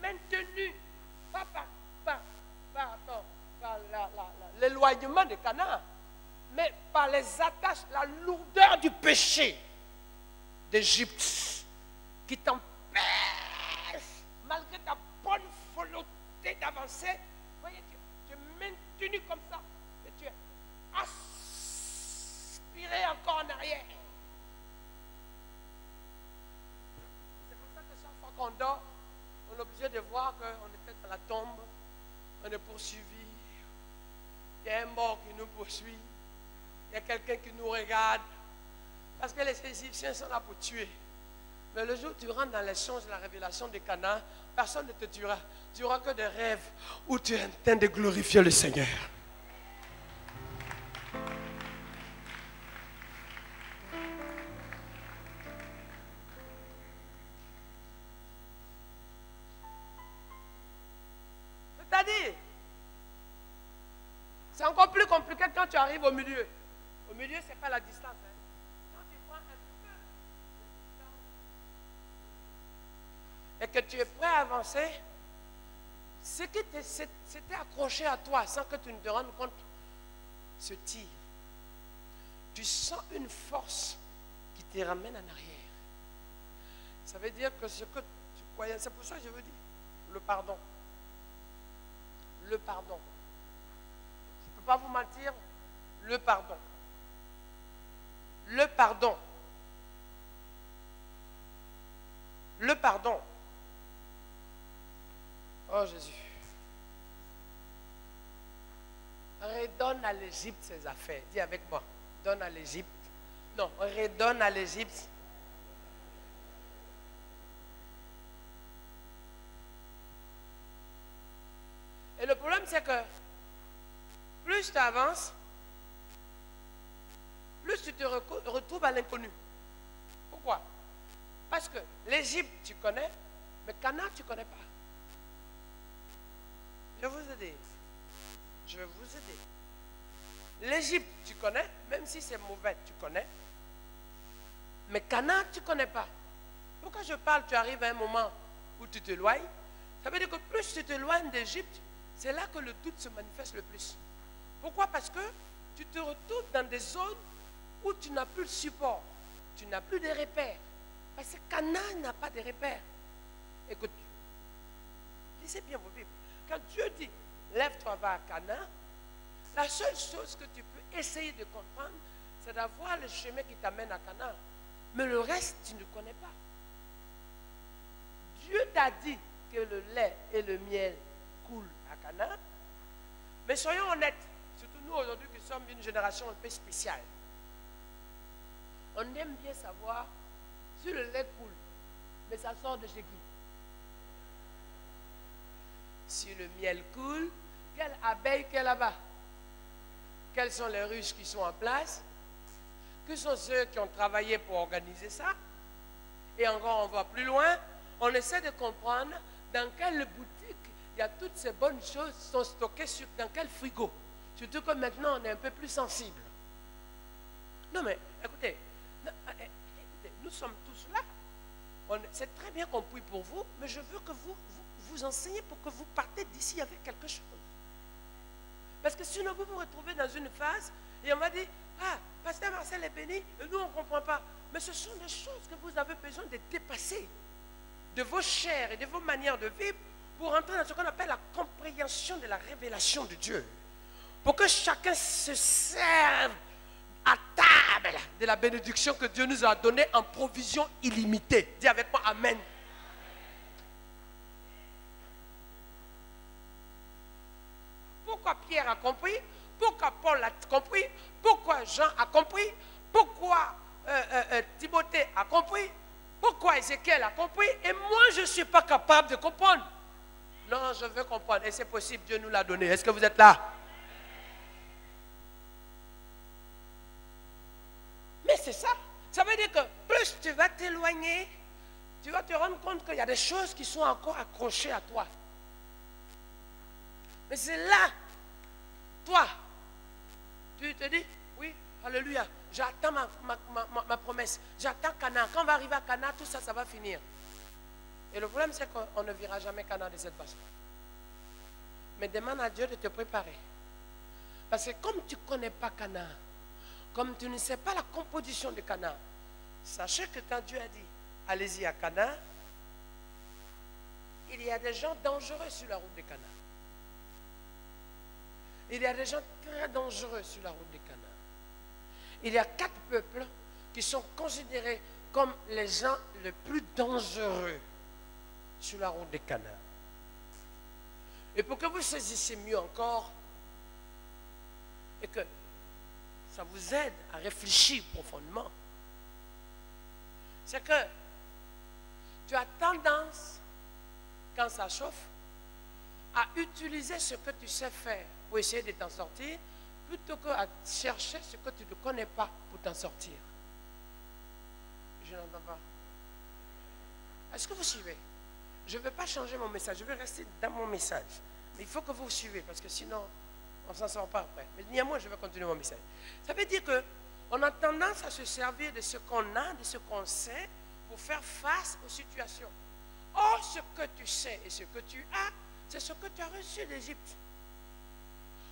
maintenu par l'éloignement de Canaan, mais par les attaches, la lourdeur du péché d'Égypte qui t'empêche, malgré ta bonne volonté d'avancer, voyez, tu es maintenu comme ça, et tu es aspiré encore en arrière. C'est pour ça que chaque fois qu'on dort, on est obligé de voir qu'on est peut-être dans la tombe, on est poursuivi, il y a un mort qui nous poursuit, il y a quelqu'un qui nous regarde, parce que les Égyptiens sont là pour tuer. Mais le jour où tu rentres dans l'échange de la révélation de Canaan, personne ne te tuera. Tu n'auras que des rêves où tu es en train de glorifier le Seigneur. C'est-à-dire, c'est encore plus compliqué quand tu arrives au milieu. milieu, ce n'est pas la distance. Hein. Quand tu prends un peu de distance et que tu es prêt à avancer, ce qui s'était accroché à toi sans que tu ne te rendes compte se tire. Tu sens une force qui te ramène en arrière. Ça veut dire que ce que tu croyais, c'est pour ça que je veux dire le pardon. Le pardon. Je ne peux pas vous mentir, le pardon. Le pardon. Le pardon. Oh Jésus. Redonne à l'Égypte ses affaires. Dis avec moi. Donne à l'Égypte. Non, redonne à l'Égypte. Et le problème, c'est que plus tu avances, plus tu te retrouves à l'inconnu. Pourquoi? Parce que l'Égypte, tu connais, mais Canaan, tu ne connais pas. Je vais vous aider. Je vais vous aider. L'Égypte, tu connais, même si c'est mauvais, tu connais. Mais Canaan, tu ne connais pas. Pourquoi je parle, tu arrives à un moment où tu t'éloignes? Ça veut dire que plus tu t'éloignes d'Égypte, c'est là que le doute se manifeste le plus. Pourquoi? Parce que tu te retrouves dans des zones où tu n'as plus de support. Tu n'as plus de repères. Parce que Canaan n'a pas de repères. Écoute, lisez bien vos Bibles. Quand Dieu dit, lève-toi, va à Canaan, la seule chose que tu peux essayer de comprendre, c'est d'avoir le chemin qui t'amène à Canaan. Mais le reste, tu ne connais pas. Dieu t'a dit que le lait et le miel coulent à Canaan. Mais soyons honnêtes, surtout nous aujourd'hui qui sommes une génération un peu spéciale. On aime bien savoir si le lait coule, mais ça sort de chez qui? Si le miel coule, quelle abeille qu'il y a là-bas? Quelles sont les ruches qui sont en place? Que sont ceux qui ont travaillé pour organiser ça? Et encore, on va plus loin. On essaie de comprendre dans quelle boutique il y a toutes ces bonnes choses qui sont stockées dans quel frigo. Surtout que maintenant, on est un peu plus sensible. Non mais, écoutez, nous sommes tous là. C'est très bien qu'on prie pour vous, mais je veux que vous enseignez pour que vous partez d'ici avec quelque chose. Parce que sinon, vous vous retrouvez dans une phase et on va dire, ah, Pasteur Marcel est béni, et nous, on ne comprend pas. Mais ce sont des choses que vous avez besoin de dépasser de vos chairs et de vos manières de vivre pour entrer dans ce qu'on appelle la compréhension de la révélation de Dieu. Pour que chacun se serve à table de la bénédiction que Dieu nous a donnée en provision illimitée. Dis avec moi, Amen. Pourquoi Pierre a compris? Pourquoi Paul a compris? Pourquoi Jean a compris? Pourquoi Timothée a compris? Pourquoi Ézéchiel a compris? Et moi, je ne suis pas capable de comprendre. Non, je veux comprendre. Et c'est possible, Dieu nous l'a donné. Est-ce que vous êtes là? Mais c'est ça. Ça veut dire que plus tu vas t'éloigner, tu vas te rendre compte qu'il y a des choses qui sont encore accrochées à toi. Mais c'est là, toi, tu te dis, oui, alléluia, j'attends ma promesse, j'attends Canaan. Quand on va arriver à Canaan, tout ça, ça va finir. Et le problème, c'est qu'on ne verra jamais Canaan de cette façon. Mais demande à Dieu de te préparer. Parce que comme tu ne connais pas Canaan, comme tu ne sais pas la composition de Canaan, sachez que quand Dieu a dit, allez-y à Canaan, il y a des gens dangereux sur la route de Canaan. Il y a des gens très dangereux sur la route de Canaan. Il y a 4 peuples qui sont considérés comme les gens les plus dangereux sur la route de Canaan. Et pour que vous saisissiez mieux encore, et que ça vous aide à réfléchir profondément, c'est que tu as tendance, quand ça chauffe, à utiliser ce que tu sais faire pour essayer de t'en sortir, plutôt qu'à chercher ce que tu ne connais pas pour t'en sortir. Je n'entends pas. Est-ce que vous suivez? Je ne vais pas changer mon message, je vais rester dans mon message. Mais il faut que vous suivez, parce que sinon, on ne s'en sort pas après. Mais néanmoins, je vais continuer mon message. Ça veut dire que On a tendance à se servir de ce qu'on a, de ce qu'on sait, pour faire face aux situations. Or, ce que tu sais et ce que tu as, c'est ce que tu as reçu d'Égypte.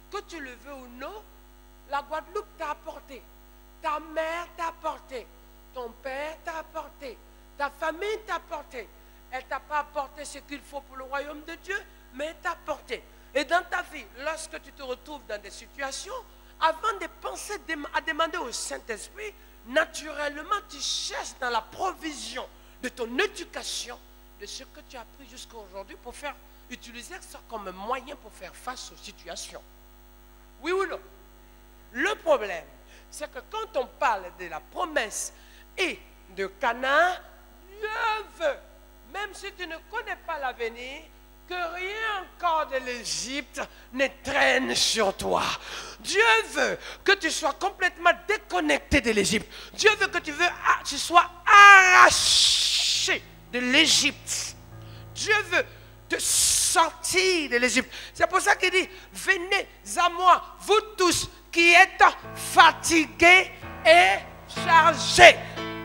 Que tu le veux ou non, la Guadeloupe t'a apporté. Ta mère t'a apporté. Ton père t'a apporté. Ta famille t'a apporté. Elle ne t'a pas apporté ce qu'il faut pour le royaume de Dieu, mais elle t'a apporté. Et dans ta vie, lorsque tu te retrouves dans des situations, avant de penser à demander au Saint-Esprit, naturellement, tu cherches dans la provision de ton éducation, de ce que tu as appris jusqu'à aujourd'hui, pour utiliser ça comme moyen pour faire face aux situations. Oui ou non? Le problème, c'est que quand on parle de la promesse et de Canaan, Dieu veut, même si tu ne connais pas l'avenir, que rien encore de l'Égypte ne traîne sur toi. Dieu veut que tu sois complètement déconnecté de l'Égypte. Dieu veut que tu sois arraché de l'Égypte. Dieu veut te sortir de l'Égypte. C'est pour ça qu'il dit, venez à moi, vous tous qui êtes fatigués et chargés.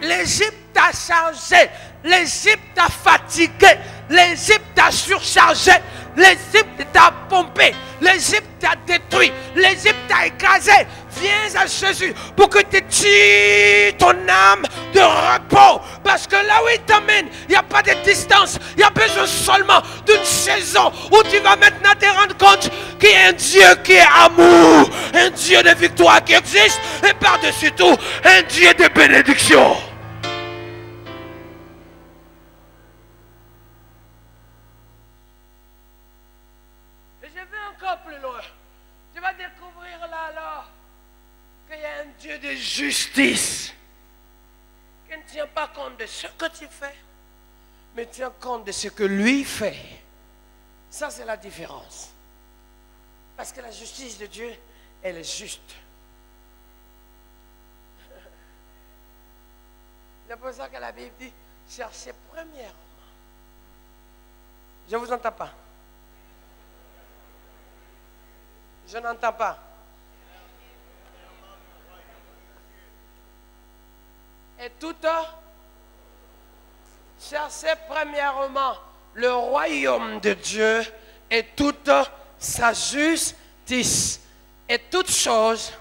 L'Égypte t'a chargé, l'Égypte t'a fatigué, l'Égypte t'a surchargé, l'Égypte t'a pompé, l'Égypte t'a détruit, l'Égypte t'a écrasé. Viens à Jésus pour que tu tires ton âme de repos. Parce que là où il t'amène, il n'y a pas de distance. Il y a besoin seulement d'une saison où tu vas maintenant te rendre compte qu'il y a un Dieu qui est amour, un Dieu de victoire qui existe, et par-dessus tout, un Dieu de bénédiction. Et je vais encore plus loin. Tu vas découvrir là alors qu'il y a un Dieu de justice qui ne tient pas compte de ce que tu fais, mais tient compte de ce que lui fait. Ça, c'est la différence. Parce que la justice de Dieu, elle est juste. C'est pour ça que la Bible dit, cherchez premièrement. Je ne vous entends pas. Je n'entends pas. Et tout, cherchez premièrement le royaume de Dieu et toute sa justice. Et toute chose,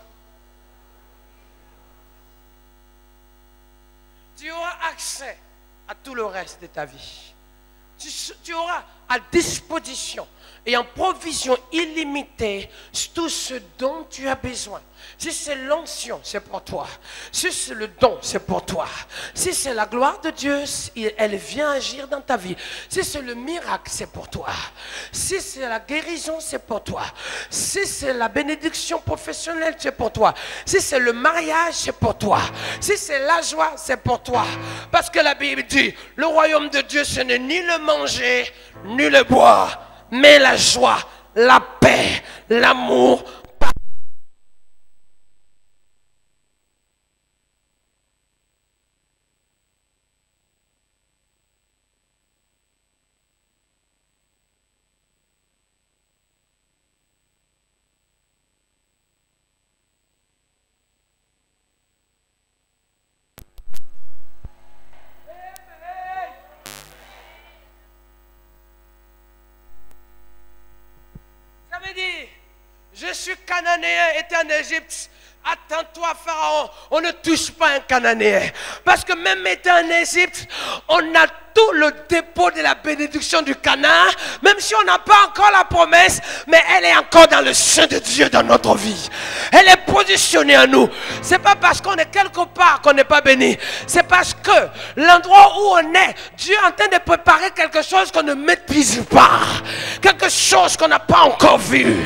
tu auras accès à tout le reste de ta vie. Tu auras à disposition et en provision illimitée tout ce dont tu as besoin. Si c'est l'onction, c'est pour toi. Si c'est le don, c'est pour toi. Si c'est la gloire de Dieu, elle vient agir dans ta vie. Si c'est le miracle, c'est pour toi. Si c'est la guérison, c'est pour toi. Si c'est la bénédiction professionnelle, c'est pour toi. Si c'est le mariage, c'est pour toi. Si c'est la joie, c'est pour toi. Parce que la Bible dit, le royaume de Dieu, ce n'est ni le manger, ni le boire, mais la joie, la paix, l'amour. Je suis cananéen, était en Égypte. Attends-toi, Pharaon, on ne touche pas un Cananéen. Parce que même étant en Égypte, on a tout le dépôt de la bénédiction du Canaan. Même si on n'a pas encore la promesse, mais elle est encore dans le sein de Dieu dans notre vie. Elle est positionnée en nous. Ce n'est pas parce qu'on est quelque part qu'on n'est pas béni. C'est parce que l'endroit où on est, Dieu est en train de préparer quelque chose qu'on ne maîtrise pas. Quelque chose qu'on n'a pas encore vu.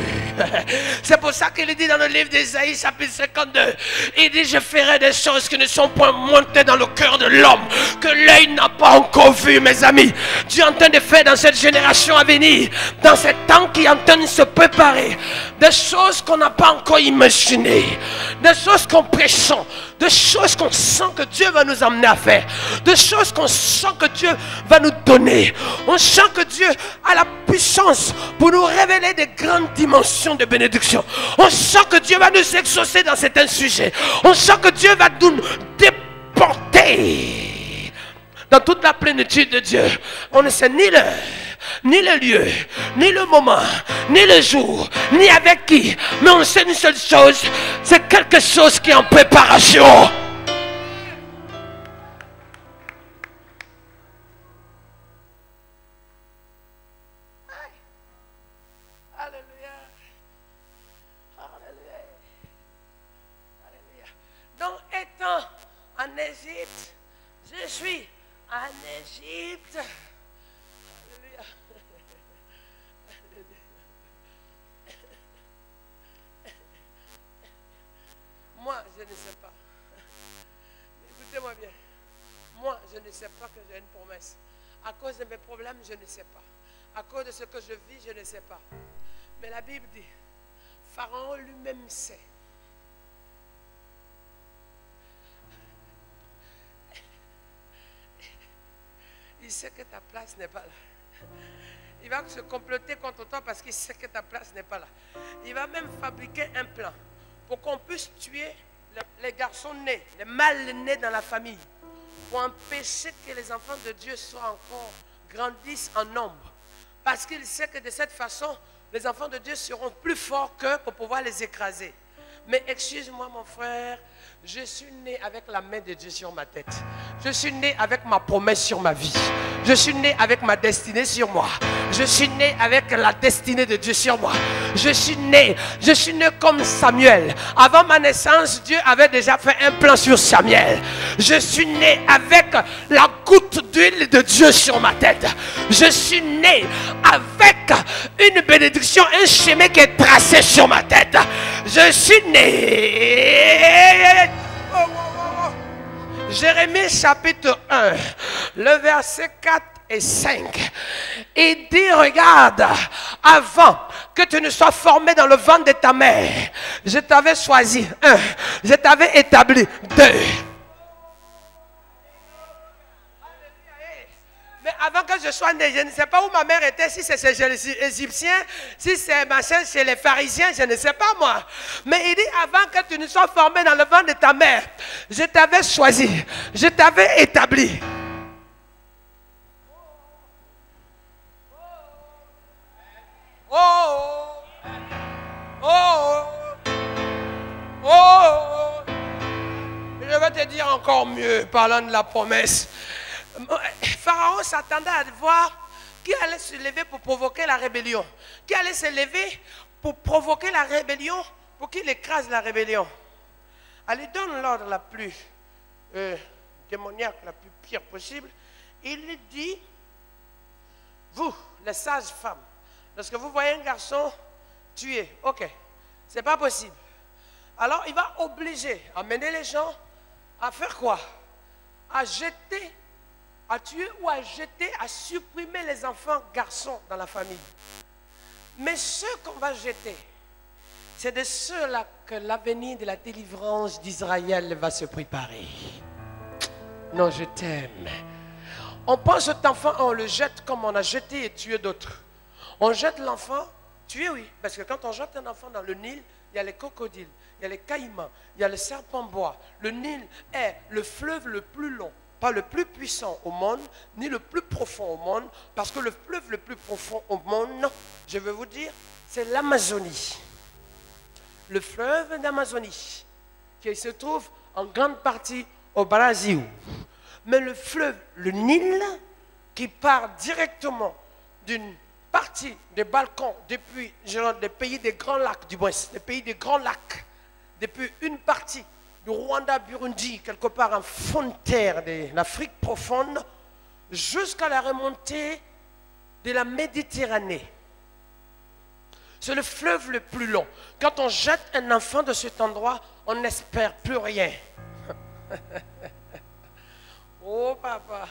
C'est pour ça qu'il dit dans le livre d'Ésaïe, chapitre 52, il dit, je ferai des choses qui ne sont point montées dans le cœur de l'homme, que l'œil n'a pas encore vu, mes amis. Dieu est en train de faire dans cette génération à venir, dans ce temps qui est en train de se préparer, des choses qu'on n'a pas encore imaginées, des choses qu'on pressent, de choses qu'on sent que Dieu va nous emmener à faire, de choses qu'on sent que Dieu va nous donner. On sent que Dieu a la puissance pour nous révéler des grandes dimensions de bénédiction. On sent que Dieu va nous exaucer dans certains sujets. On sent que Dieu va nous déporter dans toute la plénitude de Dieu. On ne sait ni l'heure, ni le lieu, ni le moment, ni le jour, ni avec qui. Mais on sait une seule chose, c'est quelque chose qui est en préparation. Alléluia. Alléluia. Alléluia. Donc étant en Égypte, je suis en Égypte. Moi, je ne sais pas. Écoutez-moi bien. Moi, je ne sais pas que j'ai une promesse. À cause de mes problèmes, je ne sais pas. À cause de ce que je vis, je ne sais pas. Mais la Bible dit, Pharaon lui-même sait. Il sait que ta place n'est pas là. Il va se comploter contre toi parce qu'il sait que ta place n'est pas là. Il va même fabriquer un plan pour qu'on puisse tuer les garçons nés, les mâles nés dans la famille, pour empêcher que les enfants de Dieu soient encore, grandissent en nombre. Parce qu'il sait que de cette façon, les enfants de Dieu seront plus forts qu'eux pour pouvoir les écraser. Mais excuse-moi mon frère, je suis né avec la main de Dieu sur ma tête. Je suis né avec ma promesse sur ma vie. Je suis né avec ma destinée sur moi. Je suis né avec la destinée de Dieu sur moi. Je suis né comme Samuel. Avant ma naissance, Dieu avait déjà fait un plan sur Samuel. Je suis né avec la goutte d'huile de Dieu sur ma tête. Je suis né avec une bénédiction, un chemin qui est tracé sur ma tête. Je suis né. Jérémie chapitre 1, le verset 4 et 5. Il dit, regarde, avant que tu ne sois formé dans le ventre de ta mère, je t'avais choisi. 1, je t'avais établi. 2. Mais avant que je sois né, je ne sais pas où ma mère était, si c'est chez les Égyptiens, si c'est machin chez les pharisiens, je ne sais pas moi. Mais il dit, avant que tu ne sois formé dans le ventre de ta mère, je t'avais choisi, je t'avais établi. Oh, oh, oh, oh. Je vais te dire encore mieux, parlant de la promesse. Pharaon s'attendait à voir qui allait se lever pour provoquer la rébellion. Qui allait se lever pour provoquer la rébellion, pour qu'il écrase la rébellion. Elle lui donne l'ordre la plus démoniaque, la plus pire possible. Il lui dit, vous, les sages femmes, lorsque vous voyez un garçon tué, ok, c'est pas possible. Alors il va obliger à mener les gens à faire quoi? À jeter, à tuer ou à jeter, à supprimer les enfants garçons dans la famille. Mais ceux qu'on va jeter, c'est de ceux-là que l'avenir de la délivrance d'Israël va se préparer. Non, je t'aime. On prend cet enfant, on le jette comme on a jeté et tué d'autres. On jette l'enfant, tué oui, parce que quand on jette un enfant dans le Nil, il y a les crocodiles, il y a les caïmans, il y a le serpent-bois. Le Nil est le fleuve le plus long, pas le plus puissant au monde, ni le plus profond au monde, parce que le fleuve le plus profond au monde, je vais vous dire, c'est l'Amazonie. Le fleuve d'Amazonie, qui se trouve en grande partie au Brésil. Mais le fleuve, le Nil, qui part directement d'une partie des Balkans, depuis des pays des grands lacs, du moins, des pays des grands lacs, depuis une partie du Rwanda, Burundi, quelque part en fond de terre de l'Afrique profonde, jusqu'à la remontée de la Méditerranée. C'est le fleuve le plus long. Quand on jette un enfant de cet endroit, on n'espère plus rien. Oh papa.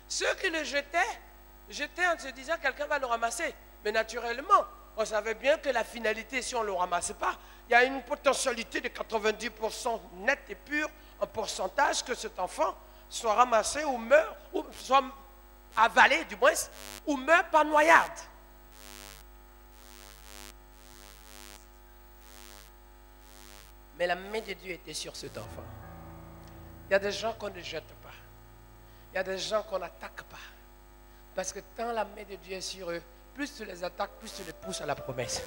Ceux qui le jetaient en se disant quelqu'un va le ramasser. Mais naturellement, on savait bien que la finalité, si on ne le ramassait pas, il y a une potentialité de 90% net et pur, un pourcentage que cet enfant soit ramassé ou meurt, ou soit avalé du moins, ou meurt par noyade. Mais la main de Dieu était sur cet enfant. Il y a des gens qu'on ne jette pas. Il y a des gens qu'on n'attaque pas. Parce que tant la main de Dieu est sur eux, plus tu les attaques, plus tu les pousses à la promesse.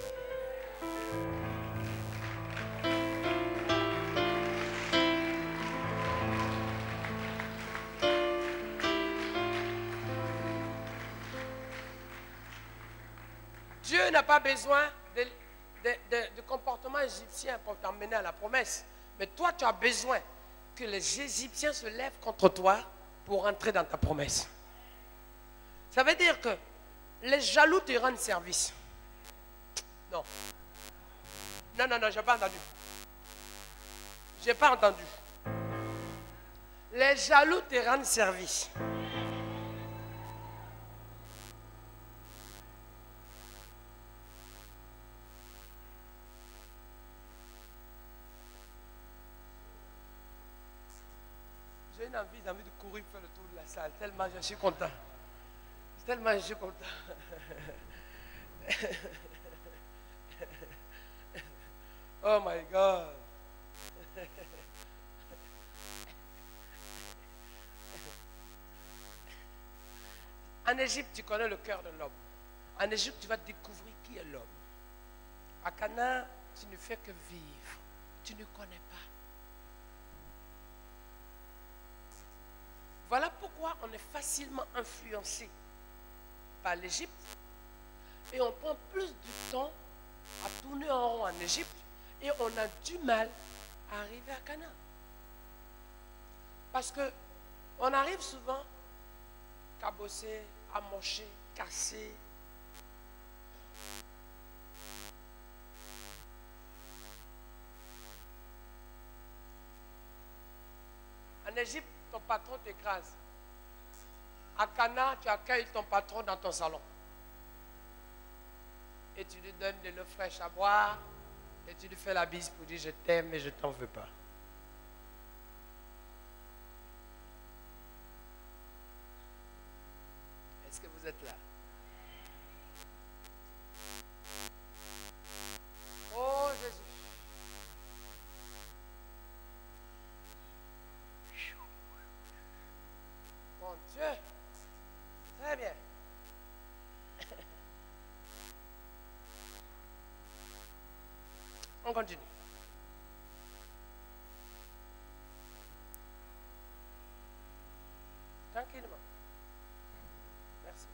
Dieu n'a pas besoin de comportement égyptien pour t'emmener à la promesse. Mais toi, tu as besoin que les Égyptiens se lèvent contre toi pour entrer dans ta promesse. Ça veut dire que les jaloux te rendent service. Non. Non, non, non, je n'ai pas entendu. Je n'ai pas entendu. Les jaloux te rendent service. J'ai une envie de courir faire le tour de la salle, tellement je suis content. Tellement je suis content. Oh my God. En Égypte, tu connais le cœur de l'homme. En Égypte, tu vas découvrir qui est l'homme. À Canaan, tu ne fais que vivre. Tu ne connais pas. Voilà pourquoi on est facilement influencé par l'Égypte et on prend plus de temps à tourner en rond en Égypte et on a du mal à arriver à Canaan. Parce que on arrive souvent cabossé, amoché, cassé. En Égypte, ton patron t'écrase. À Cana, tu accueilles ton patron dans ton salon. Et tu lui donnes de l'eau fraîche à boire. Et tu lui fais la bise pour dire je t'aime mais je ne t'en veux pas. Est-ce que vous êtes là? Oh Jésus. Mon Dieu. Très bien. On continue. Tranquillement. Merci.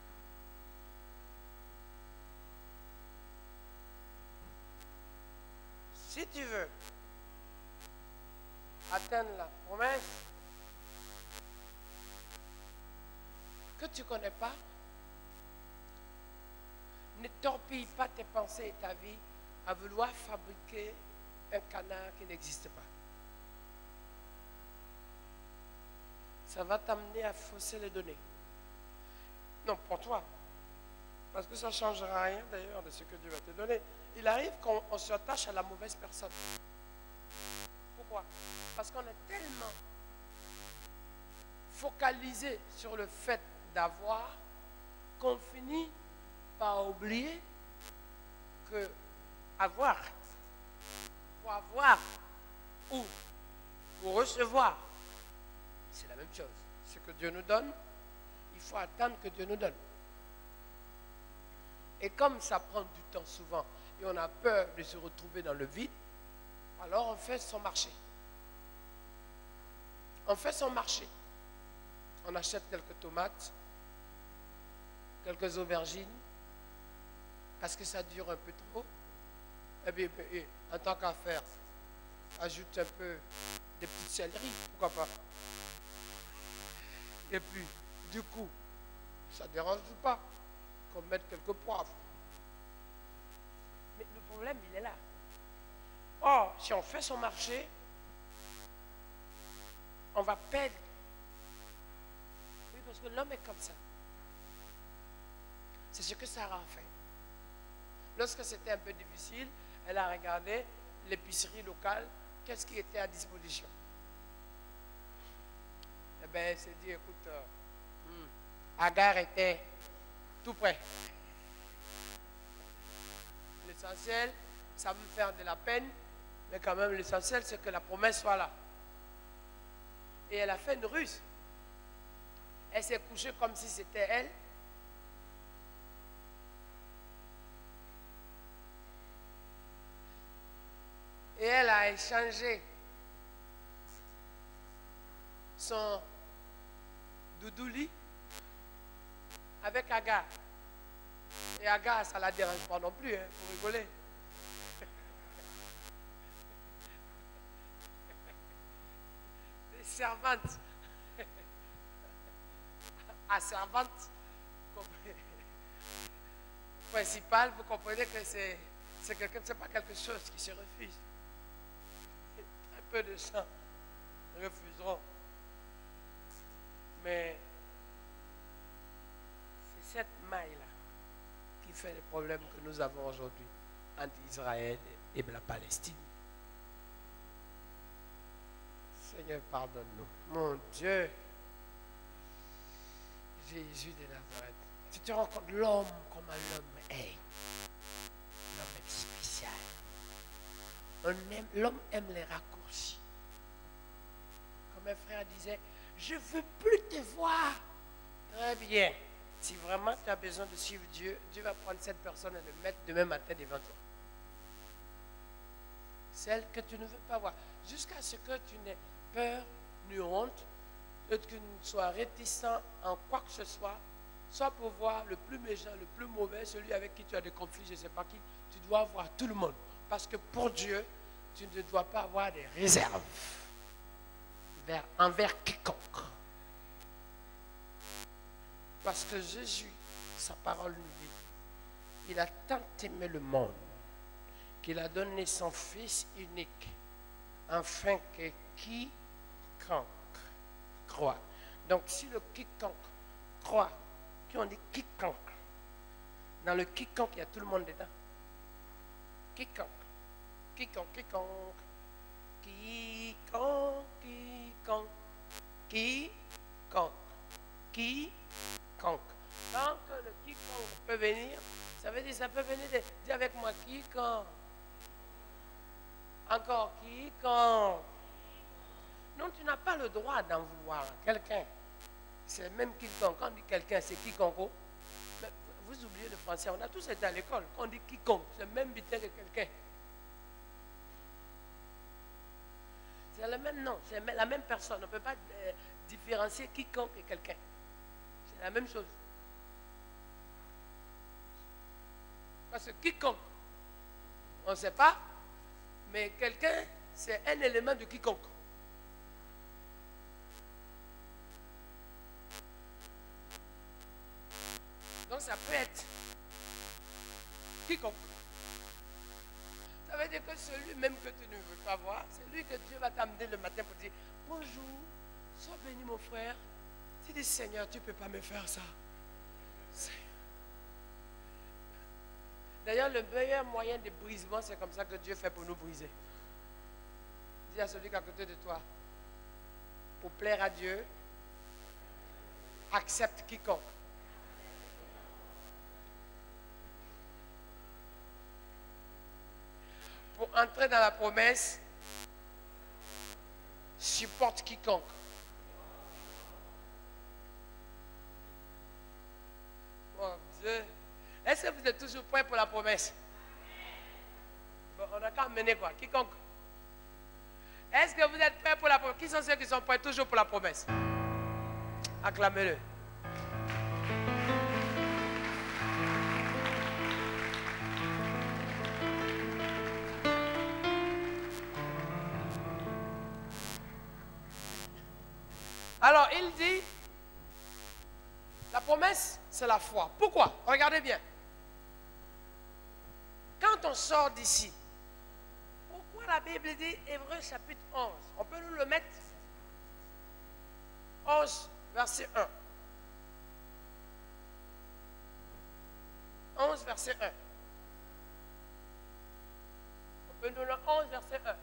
Si tu veux atteindre la promesse que tu ne connais pas, ne torpille pas tes pensées et ta vie à vouloir fabriquer un canard qui n'existe pas. Ça va t'amener à fausser les données. Non, pour toi. Parce que ça ne changera rien d'ailleurs de ce que Dieu va te donner. Il arrive qu'on s'attache à la mauvaise personne. Pourquoi? Parce qu'on est tellement focalisé sur le fait d'avoir qu'on finit par oublier que pour avoir ou pour recevoir, c'est la même chose. Ce que Dieu nous donne, il faut attendre que Dieu nous donne. Et comme ça prend du temps souvent et on a peur de se retrouver dans le vide, alors on fait son marché. On fait son marché. On achète quelques tomates, quelques aubergines, parce que ça dure un peu trop. Et bien, en tant qu'à faire, ajoute un peu des petites céleris, pourquoi pas. Et puis, du coup, ça ne dérange pas qu'on mette quelques poivres. Mais le problème, il est là. Or, si on fait son marché, on va perdre. Oui, parce que l'homme est comme ça. C'est ce que Sarah a fait. Lorsque c'était un peu difficile, elle a regardé l'épicerie locale, qu'est-ce qui était à disposition. Eh bien, elle s'est dit, écoute, Agar était tout près. L'essentiel, ça me fait de la peine, mais quand même l'essentiel, c'est que la promesse soit là. Et elle a fait une ruse. Elle s'est couchée comme si c'était elle. Et elle a échangé son doudouli avec Agar. Et Agar, ça ne la dérange pas non plus, hein, pour rigoler. Des servantes. À servante principale, vous comprenez que c'est quelqu'un, c'est pas quelque chose qui se refuse. Très peu de gens refuseront. Mais c'est cette maille-là qui fait les problèmes que nous avons aujourd'hui entre Israël et la Palestine. Seigneur, pardonne-nous. Mon Dieu, Jésus de Nazareth. Tu te rends compte l'homme comment l'homme est. L'homme est spécial. L'homme aime les raccourcis. Comme un frère disait, je ne veux plus te voir. Très bien. Si vraiment tu as besoin de suivre Dieu, Dieu va prendre cette personne et le mettre demain matin devant toi. Celle que tu ne veux pas voir. Jusqu'à ce que tu n'aies peur, ni honte, que tu ne sois réticent en quoi que ce soit, soit pour voir le plus méchant, le plus mauvais, celui avec qui tu as des conflits, je ne sais pas qui, tu dois voir tout le monde. Parce que pour Dieu, tu ne dois pas avoir des réserves envers quiconque. Parce que Jésus, sa parole nous dit, il a tant aimé le monde qu'il a donné son Fils unique, afin que quiconque croit. Donc si le quiconque croit, qui on dit quiconque, dans le quiconque, il y a tout le monde dedans. Quiconque, quiconque, quiconque, quiconque, quiconque, quiconque, quiconque. Tant que le quiconque peut venir, ça veut dire, ça peut venir de, dis avec moi, quiconque. Encore, quiconque. Non, tu n'as pas le droit d'en vouloir quelqu'un. C'est même quiconque. Quand on dit quelqu'un, c'est quiconque. Mais vous oubliez le français. On a tous été à l'école. Quand on dit quiconque, c'est le même butin que quelqu'un. C'est le même nom. C'est la même personne. On ne peut pas différencier quiconque et quelqu'un. C'est la même chose. Parce que quiconque, on ne sait pas. Mais quelqu'un, c'est un élément de quiconque. Donc ça peut être quiconque. Ça veut dire que celui même que tu ne veux pas voir, c'est lui que Dieu va t'amener le matin pour dire, bonjour, sois béni mon frère. Tu dis, Seigneur, tu ne peux pas me faire ça. D'ailleurs, le meilleur moyen de brisement, c'est comme ça que Dieu fait pour nous briser. Dis à celui qui est à côté de toi, pour plaire à Dieu, accepte quiconque. Pour entrer dans la promesse, supporte quiconque. Mon Dieu. Est-ce que vous êtes toujours prêts pour la promesse? Bon, on n'a qu'à mener quoi? Quiconque. Est-ce que vous êtes prêts pour la promesse? Qui sont ceux qui sont prêts toujours pour la promesse? Acclamez-le. Alors, il dit, la promesse, c'est la foi. Pourquoi? Regardez bien. Quand on sort d'ici, pourquoi la Bible dit, Hébreux chapitre 11, on peut nous le mettre 11, verset 1. 11, verset 1. Deutéronome 11, verset 1.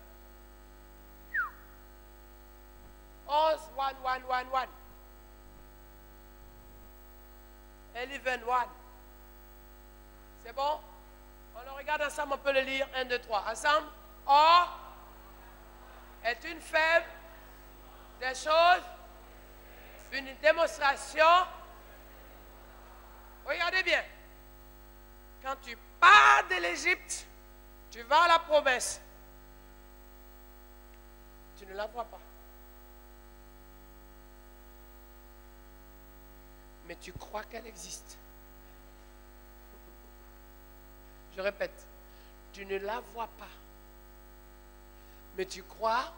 11, 1, 1, 1, 1. Eleven, 1. C'est bon? On le regarde ensemble, on peut le lire. 1, 2, 3. Ensemble. Or est une faible des choses, une démonstration. Regardez bien. Quand tu pars de l'Égypte, tu vas à la promesse. Tu ne la vois pas. Mais tu crois qu'elle existe. Je répète, tu ne la vois pas. Mais tu crois,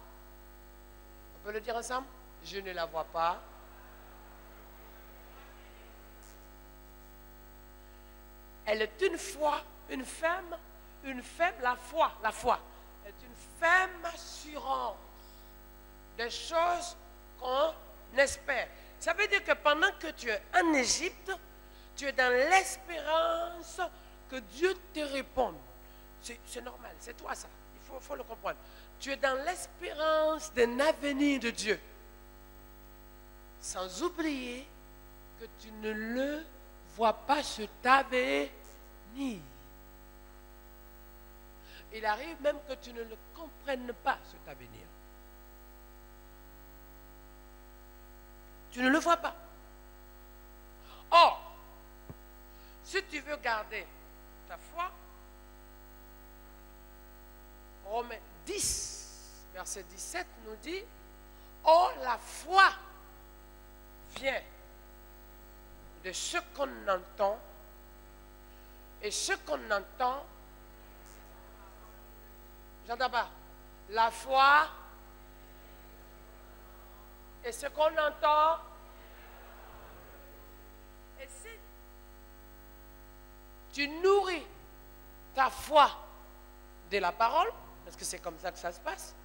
on peut le dire ensemble, je ne la vois pas. Elle est une femme, la foi est une ferme assurance des choses qu'on espère. Ça veut dire que pendant que tu es en Égypte, tu es dans l'espérance que Dieu te réponde. C'est normal, c'est toi ça, il faut le comprendre. Tu es dans l'espérance d'un avenir de Dieu. Sans oublier que tu ne le vois pas cet avenir. Il arrive même que tu ne le comprennes pas, cet avenir. Tu ne le vois pas. Or, si tu veux garder ta foi, Romains 10, verset 17 nous dit, oh, la foi vient de ce qu'on entend, et ce qu'on entend, j'entends pas, la foi et ce qu'on entend, et si tu nourris ta foi de la parole, parce que c'est comme ça que ça se passe,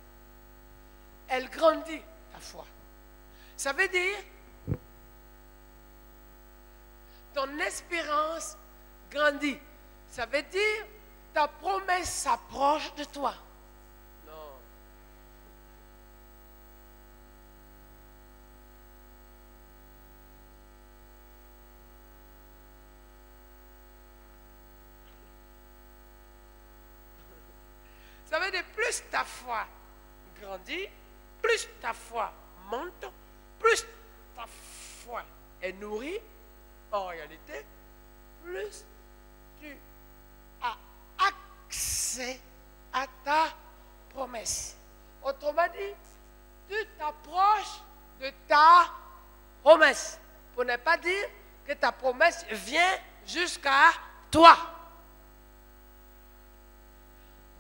elle grandit, ta foi. Ça veut dire, ton espérance grandit. Ça veut dire, ta promesse s'approche de toi. Non. Ça veut dire, plus ta foi grandit, plus ta foi monte, plus ta foi est nourrie, en réalité, plus tu as accès à ta promesse. Autrement dit, tu t'approches de ta promesse. Pour ne pas dire que ta promesse vient jusqu'à toi.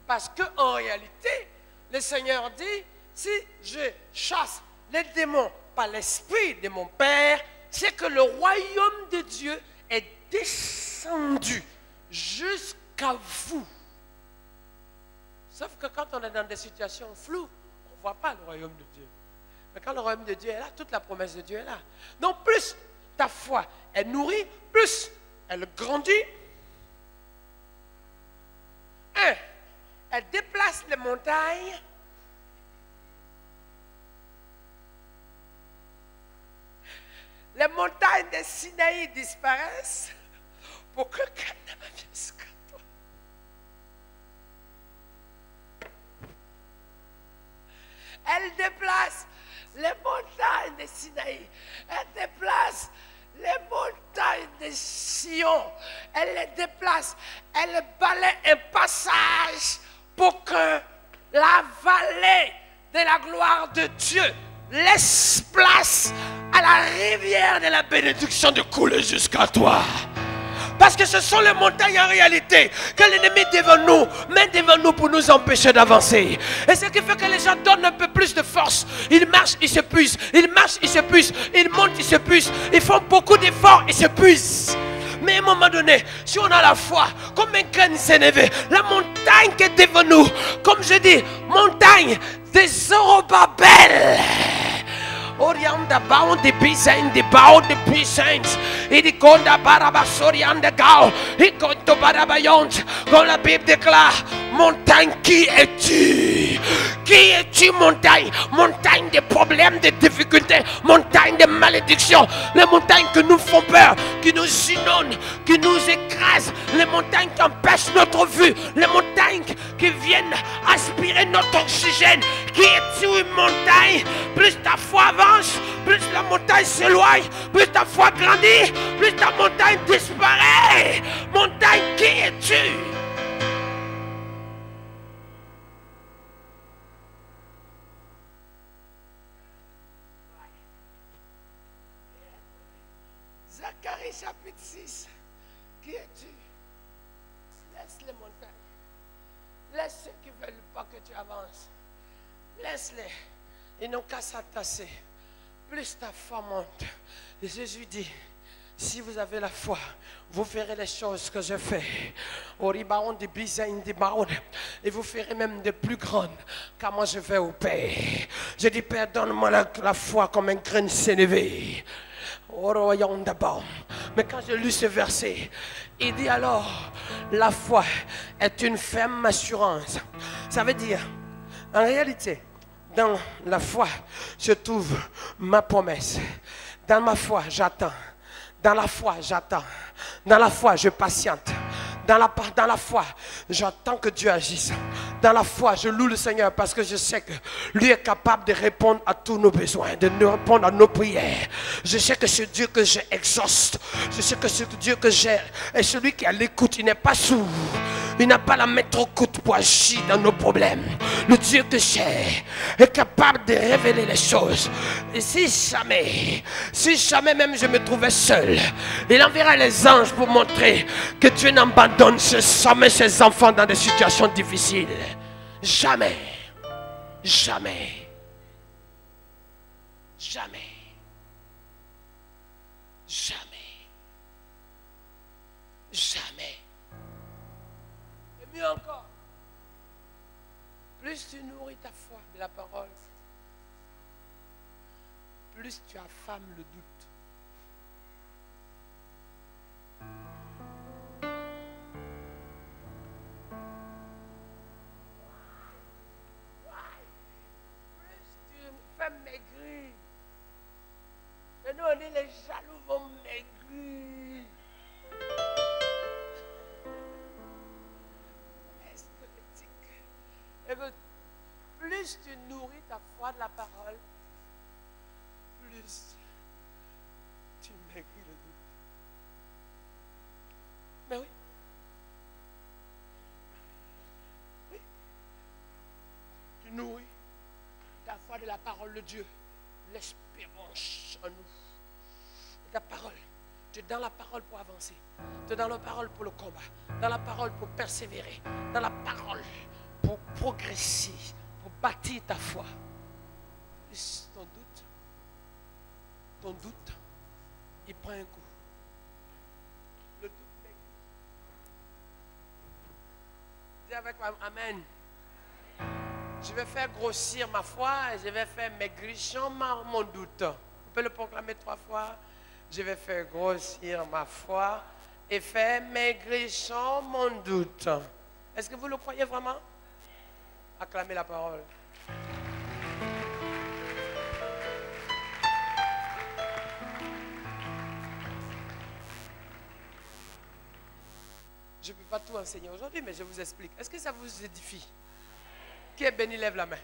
Parce qu'en réalité, le Seigneur dit, si je chasse les démons par l'esprit de mon Père, c'est que le royaume de Dieu est descendu jusqu'à vous. Sauf que quand on est dans des situations floues, on ne voit pas le royaume de Dieu. Mais quand le royaume de Dieu est là, toute la promesse de Dieu est là. Donc plus ta foi est nourrie, plus elle grandit. Elle déplace les montagnes. Les montagnes de Sinaï disparaissent pour que Canaan vienne jusqu'à toi. Elle déplace les montagnes de Sinaï. Elle déplace les montagnes de Sion. Elle les déplace. Elle balaie un passage pour que la vallée de la gloire de Dieu laisse place à la rivière de la bénédiction de couler jusqu'à toi. Parce que ce sont les montagnes en réalité que l'ennemi devant nous met devant nous pour nous empêcher d'avancer. Et ce qui fait que les gens donnent un peu plus de force. Ils marchent, ils s'épuisent. Ils marchent, ils s'épuisent. Ils montent, ils s'épuisent. Ils font beaucoup d'efforts, ils s'épuisent. Mais à un moment donné, si on a la foi, comme un grain s'élever, la montagne qui est devant nous, comme je dis, montagne des Zorobabel. Orianda bound the Bizain, the bound the Bizains, et il compte à Barabasorianda Gao, il compte au Barabayont, comme la Bible déclare, Montagne, qui es-tu? Qui es-tu, montagne? Montagne de problèmes, de difficultés, montagne de malédictions, les montagnes qui nous font peur, qui nous inondent, qui nous écrasent, les montagnes qui empêchent notre vue, les montagnes qui viennent aspirer notre oxygène. Qui es-tu, une montagne? Plus ta foi avance, plus la montagne s'éloigne, plus ta foi grandit, plus ta montagne disparaît. Montagne, qui es-tu? Zacharie chapitre 6. Qui es-tu? Laisse les montagnes. Laisse ceux qui ne veulent pas que tu avances. Laisse-les. Ils n'ont qu'à s'entasser. Plus ta foi monte. Et Jésus dit, si vous avez la foi, vous ferez les choses que je fais. Et vous ferez même de plus grandes, car moi je vais au Père. Je dis, Père, donne-moi la foi comme un grain sénévé. Mais quand j'ai lu ce verset, il dit alors, la foi est une ferme assurance. Ça veut dire, en réalité, dans la foi, je trouve ma promesse. Dans ma foi, j'attends. Dans la foi, j'attends. Dans la foi, je patiente. Dans la foi, j'attends que Dieu agisse. Dans la foi, je loue le Seigneur parce que je sais que lui est capable de répondre à tous nos besoins, de nous répondre à nos prières. Je sais que ce Dieu que j'exauce, je sais que ce Dieu que j'ai est celui qui est à l'écoute, il n'est pas sourd. Il n'a pas la mettre au coude pour agir dans nos problèmes. Le Dieu que j'ai est capable de révéler les choses. Et si jamais même je me trouvais seul, il enverra les anges pour montrer que Dieu n'abandonne jamais ses enfants dans des situations difficiles. Jamais. Jamais. Jamais. Jamais. Jamais. Et mieux encore, plus tu nourris ta foi de la parole, plus tu affames le doute. Maigrir. Et nous on dit les jaloux vont maigrir. Et que plus tu nourris ta foi de la parole, plus tu maigris le doute. Mais oui. Oui. Tu nourris ta foi de la parole de Dieu, l'espérance en nous. Et ta parole, tu es dans la parole pour avancer, tu es dans la parole pour le combat, dans la parole pour persévérer, dans la parole pour progresser, pour bâtir ta foi. Plus ton doute, il prend un coup. Le doute maigrit. Dis avec moi, amen. Je vais faire grossir ma foi et je vais faire maigrir mon doute. On peut le proclamer 3 fois. Je vais faire grossir ma foi et faire maigrir mon doute. Est-ce que vous le croyez vraiment? Acclamez la parole. Je ne peux pas tout enseigner aujourd'hui, mais je vous explique. Est-ce que ça vous édifie? Qui est béni, lève la main.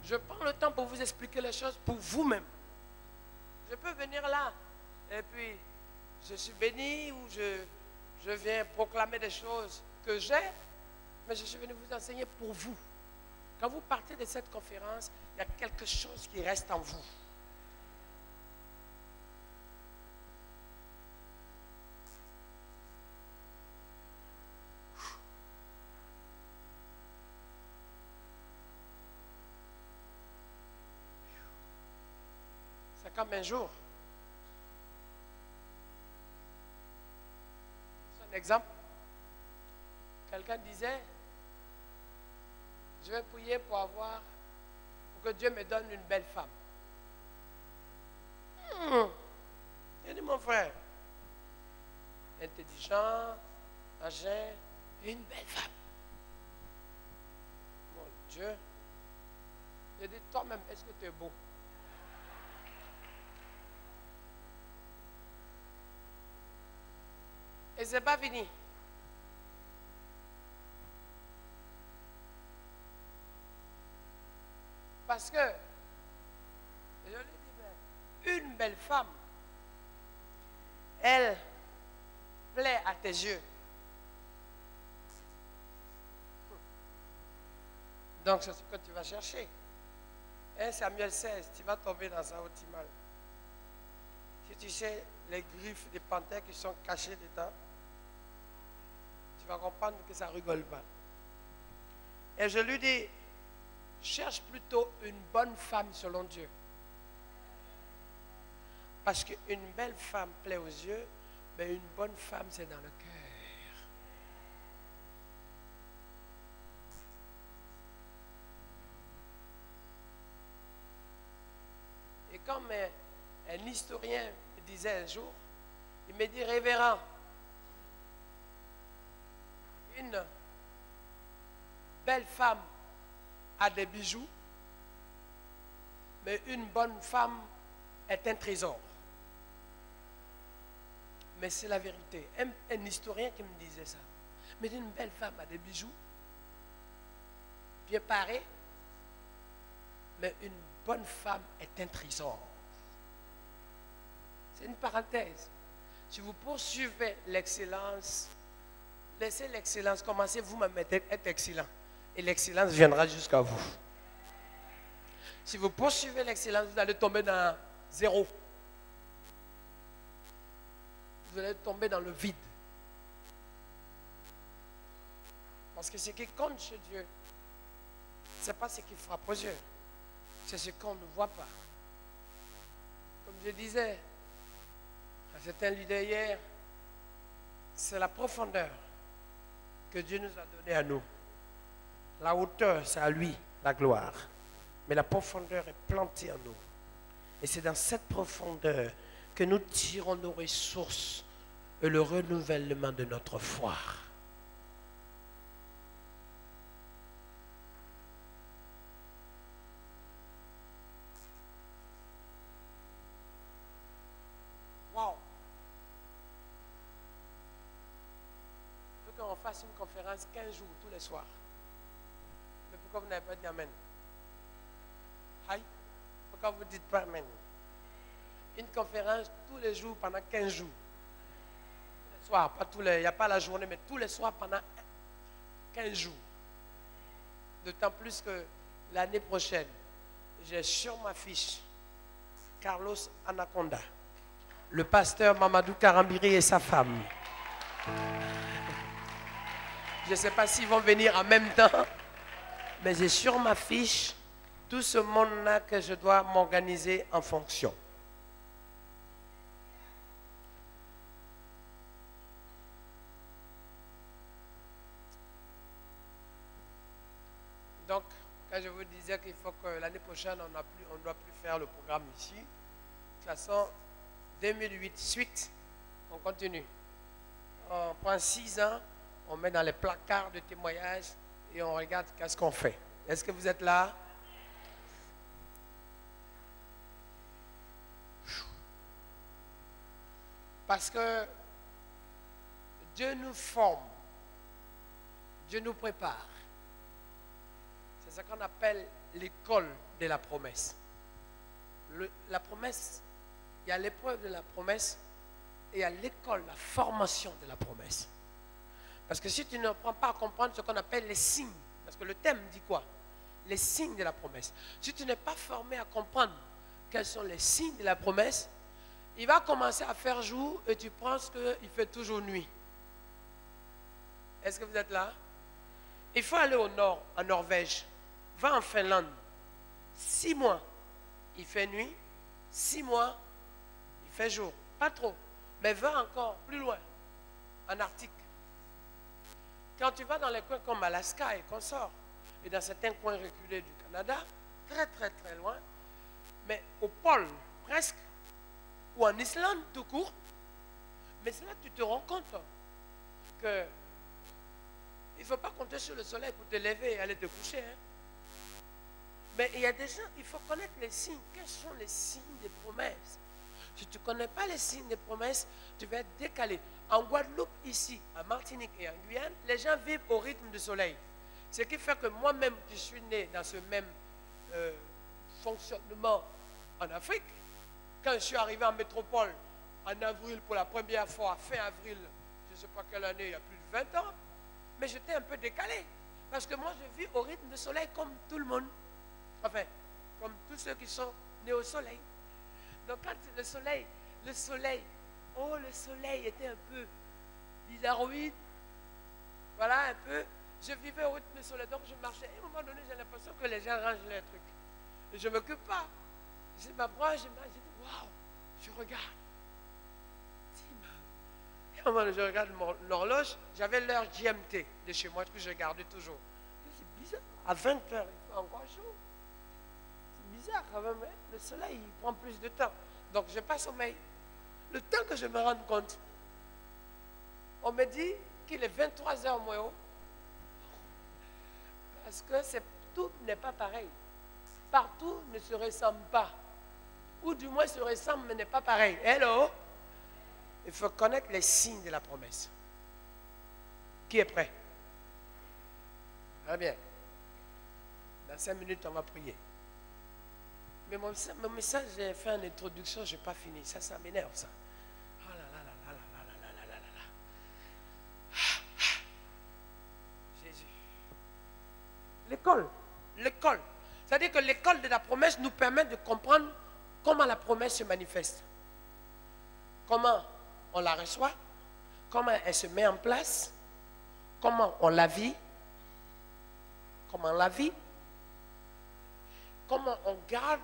Je prends le temps pour vous expliquer les choses pour vous-même. Je peux venir là et puis je suis béni ou je viens proclamer des choses que j'ai, mais je suis venu vous enseigner pour vous. Quand vous partez de cette conférence, il y a quelque chose qui reste en vous. Comme un jour. C'est un exemple. Quelqu'un disait, je vais prier pour que Dieu me donne une belle femme. Il dit, mon frère, intelligent, âgé, Une belle femme. Mon Dieu. Il dit, toi-même, est-ce que tu es beau? Et c'est pas fini. Parce que, je lui dis, mais une belle femme, elle plaît à tes yeux. Donc c'est ce que tu vas chercher. 1 Samuel 16, tu vas tomber dans un outil mal. Si tu sais les griffes des panthères qui sont cachées dedans, tu vas comprendre que ça ne rigole pas. Et je lui dis, cherche plutôt une bonne femme selon Dieu. Parce qu'une belle femme plaît aux yeux, mais une bonne femme, c'est dans le cœur. Et comme un historien me disait un jour, il me dit, révérend, une belle femme a des bijoux, mais une bonne femme est un trésor. Mais c'est la vérité. Un historien qui me disait ça. Mais une belle femme a des bijoux, bien parée, mais une bonne femme est un trésor. C'est une parenthèse. Si vous poursuivez l'excellence, laissez l'excellence, commencez vous-même à être excellent. Et l'excellence viendra jusqu'à vous. Si vous poursuivez l'excellence, vous allez tomber dans zéro. Vous allez tomber dans le vide. Parce que ce qui compte chez Dieu, ce n'est pas ce qui frappe aux yeux. C'est ce qu'on ne voit pas. Comme je disais à certains leaders hier, c'est la profondeur que Dieu nous a donnée à nous. La hauteur, c'est à lui, la gloire. Mais la profondeur est plantée en nous. Et c'est dans cette profondeur que nous tirons nos ressources et le renouvellement de notre foi. Wow! Il faut qu'on fasse une conférence 15 jours tous les soirs. Mais pourquoi vous n'avez pas dit amen? Aïe! Pourquoi vous ne dites pas amen? Une conférence tous les jours pendant 15 jours. Tous les soirs, pas tous les, il n'y a pas la journée, mais tous les soirs pendant 15 jours. D'autant plus que l'année prochaine, j'ai sur ma fiche Carlos Anaconda, le pasteur Mamadou Karambiri et sa femme. Je ne sais pas s'ils vont venir en même temps, mais j'ai sur ma fiche tout ce monde-là que je dois m'organiser en fonction. Donc, quand je vous disais qu'il faut que l'année prochaine, on ne doit plus faire le programme ici. De toute façon, 2008, suite, on continue. On prend 6 ans, on met dans les placards de témoignages et on regarde qu'est-ce qu'on fait. Est-ce que vous êtes là? Parce que Dieu nous forme, Dieu nous prépare. C'est ce qu'on appelle l'école de la promesse. La promesse, il y a l'épreuve de la promesse et il y a l'école, la formation de la promesse. Parce que si tu ne prends pas à comprendre ce qu'on appelle les signes, parce que le thème dit quoi? Les signes de la promesse. Si tu n'es pas formé à comprendre quels sont les signes de la promesse, il va commencer à faire jour et tu penses qu'il fait toujours nuit. Est-ce que vous êtes là? Il faut aller au nord, en Norvège. Va en Finlande. 6 mois, il fait nuit. 6 mois, il fait jour. Pas trop. Mais va encore plus loin, en Arctique. Quand tu vas dans les coins comme Alaska et qu'on sort, et dans certains coins reculés du Canada, très très très loin, mais au pôle presque, ou en Islande tout court, mais c'est là que tu te rends compte que il ne faut pas compter sur le soleil pour te lever et aller te coucher. Hein. Mais il y a des gens, il faut connaître les signes. Quels sont les signes des promesses? Si tu ne connais pas les signes des promesses, tu vas être décalé. En Guadeloupe, ici, à Martinique et en Guyane, les gens vivent au rythme du soleil. Ce qui fait que moi-même, qui suis né dans ce même fonctionnement en Afrique, quand je suis arrivé en métropole en avril pour la première fois, fin avril, je ne sais pas quelle année, il y a plus de 20 ans, mais j'étais un peu décalé. Parce que moi, je vis au rythme du soleil comme tout le monde. Enfin, comme tous ceux qui sont nés au soleil. Donc quand le soleil était un peu bizarroïde, voilà un peu, je vivais au rythme du soleil, donc je marchais. Et à un moment donné, j'ai l'impression que les gens rangent leurs trucs. Et je ne m'occupe pas. Je m'approche, je dis, waouh, je regarde. Et à un moment donné, je regarde l'horloge, j'avais l'heure GMT de chez moi que je gardais toujours. C'est bizarre, à 20 h, il fait encore chaud. Bizarre quand même, hein? Le soleil il prend plus de temps. Donc je passe sommeil. Le temps que je me rende compte, on me dit qu'il est 23 h moins haut. Parce que tout n'est pas pareil. Partout ne se ressemble pas. Ou du moins se ressemble mais n'est pas pareil. Hello? Il faut connaître les signes de la promesse. Qui est prêt? Très bien. Dans 5 minutes, on va prier. Mais mon message, j'ai fait une introduction, je n'ai pas fini. Ça m'énerve, ça. Oh là là là là là là là là là là. Jésus. L'école. C'est-à-dire que l'école de la promesse nous permet de comprendre comment la promesse se manifeste. Comment on la reçoit, comment elle se met en place, comment on la vit, comment on la vit, comment on garde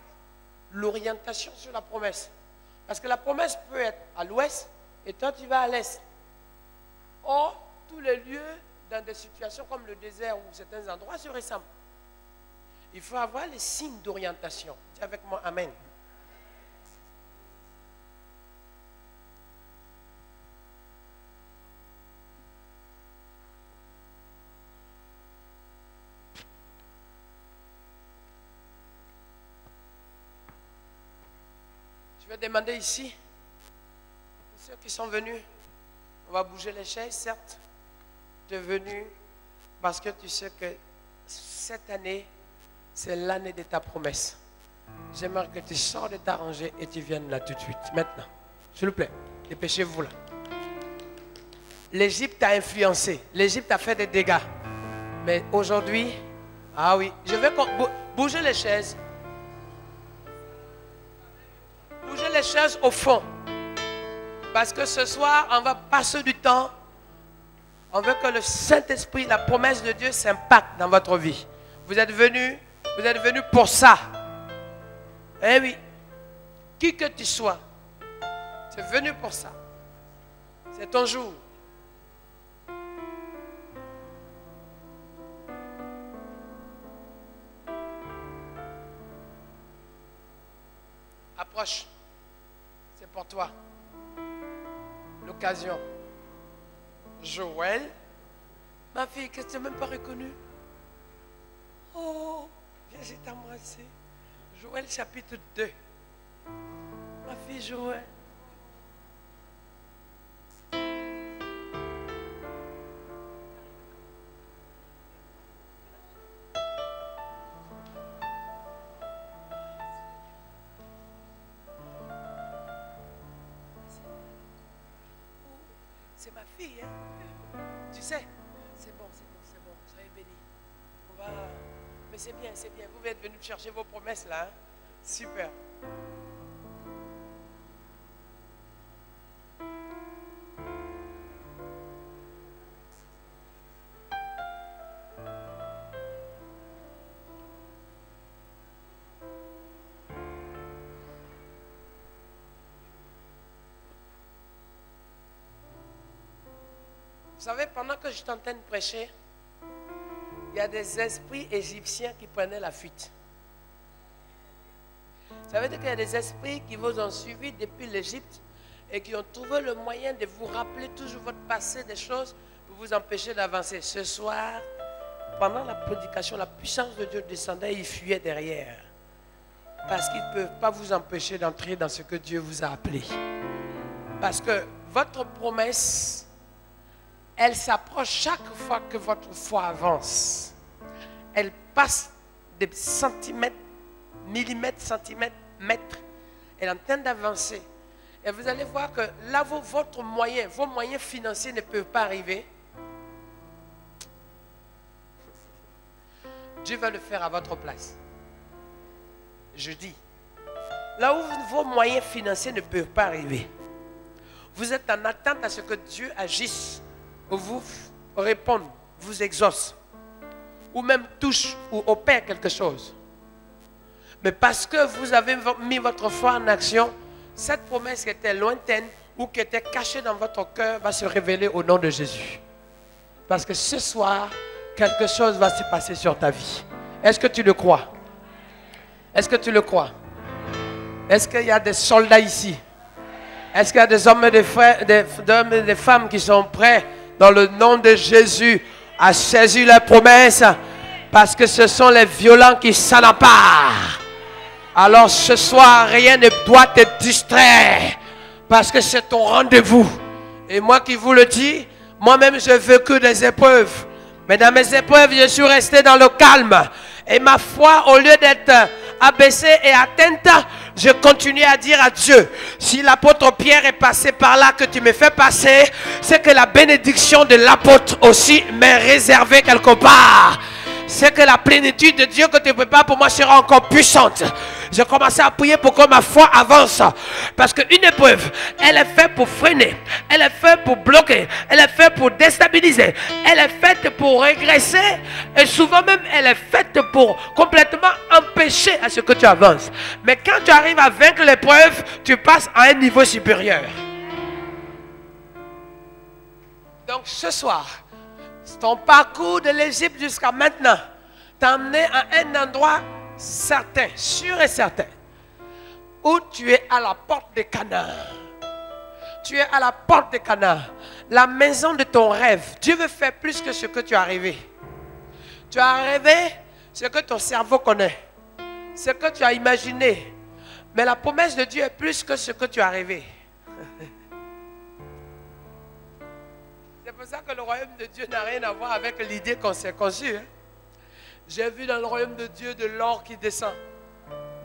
l'orientation sur la promesse. Parce que la promesse peut être à l'ouest et toi tu vas à l'est. Or, tous les lieux dans des situations comme le désert ou certains endroits se ressemblent. Il faut avoir les signes d'orientation. Dis avec moi, amen. Je vais demander ici, ceux qui sont venus, on va bouger les chaises, certes. Tu es venu parce que tu sais que cette année, c'est l'année de ta promesse. J'aimerais que tu sors de ta rangée et tu viennes là tout de suite, maintenant. S'il vous plaît, dépêchez-vous là. L'Égypte a influencé, l'Égypte a fait des dégâts. Mais aujourd'hui, ah oui, je vais bouger les chaises. Bougez les chaises au fond. Parce que ce soir, on va passer du temps. On veut que le Saint-Esprit, la promesse de Dieu s'impacte dans votre vie. Vous êtes venus pour ça. Eh oui. Qui que tu sois, tu es venu pour ça. C'est ton jour. Approche. C'est pour toi. L'occasion. Joël. Ma fille, que tu n'as même pas reconnue. Oh, viens, je t'embrasser. Joël chapitre 2. Ma fille Joël. C'est ma fille, hein? Tu sais, c'est bon, soyez bénis. Mais c'est bien, vous êtes venus chercher vos promesses là, hein? Super. Vous savez, pendant que je suis en train de prêcher, il y a des esprits égyptiens qui prenaient la fuite. Ça veut dire qu'il y a des esprits qui vous ont suivi depuis l'Égypte et qui ont trouvé le moyen de vous rappeler toujours votre passé, des choses pour vous empêcher d'avancer. Ce soir, pendant la prédication, la puissance de Dieu descendait et il fuyait derrière. Parce qu'ils ne peuvent pas vous empêcher d'entrer dans ce que Dieu vous a appelé. Parce que votre promesse, elle s'approche chaque fois que votre foi avance. Elle passe des centimètres, millimètres, centimètres, mètres. Elle est en train d'avancer. Et vous allez voir que là, vos moyens financiers ne peuvent pas arriver. Dieu va le faire à votre place. Je dis, là où vos moyens financiers ne peuvent pas arriver, vous êtes en attente à ce que Dieu agisse, ou vous réponde, vous exauce, ou même touche ou opère quelque chose. Mais parce que vous avez mis votre foi en action, cette promesse qui était lointaine ou qui était cachée dans votre cœur va se révéler au nom de Jésus. Parce que ce soir, quelque chose va se passer sur ta vie. Est-ce que tu le crois? Est-ce que tu le crois? Est-ce qu'il y a des soldats ici? Est-ce qu'il y a des hommes et des femmes qui sont prêts dans le nom de Jésus à saisir la promesse? Parce que ce sont les violents qui s'en emparent. Alors ce soir, rien ne doit te distraire. Parce que c'est ton rendez-vous. Et moi qui vous le dis, moi-même je veux que des épreuves. Mais dans mes épreuves, je suis resté dans le calme. Et ma foi, au lieu d'être abaissée et atteinte, je continue à dire à Dieu, si l'apôtre Pierre est passé par là que tu me fais passer, c'est que la bénédiction de l'apôtre aussi m'est réservée quelque part. C'est que la plénitude de Dieu que tu prépares pour moi sera encore puissante. Je commençais à prier pour que ma foi avance. Parce qu'une épreuve, elle est faite pour freiner. Elle est faite pour bloquer. Elle est faite pour déstabiliser. Elle est faite pour régresser. Et souvent même, elle est faite pour complètement empêcher à ce que tu avances. Mais quand tu arrives à vaincre l'épreuve, tu passes à un niveau supérieur. Donc ce soir, ton parcours de l'Égypte jusqu'à maintenant t'a amené à un endroit certain, sûr et certain, où tu es à la porte de Canaan. Tu es à la porte de Canaan, la maison de ton rêve. Dieu veut faire plus que ce que tu as rêvé. Tu as rêvé ce que ton cerveau connaît, ce que tu as imaginé. Mais la promesse de Dieu est plus que ce que tu as rêvé. C'est pour ça que le royaume de Dieu n'a rien à voir avec l'idée qu'on s'est conçue. J'ai vu dans le royaume de Dieu de l'or qui descend.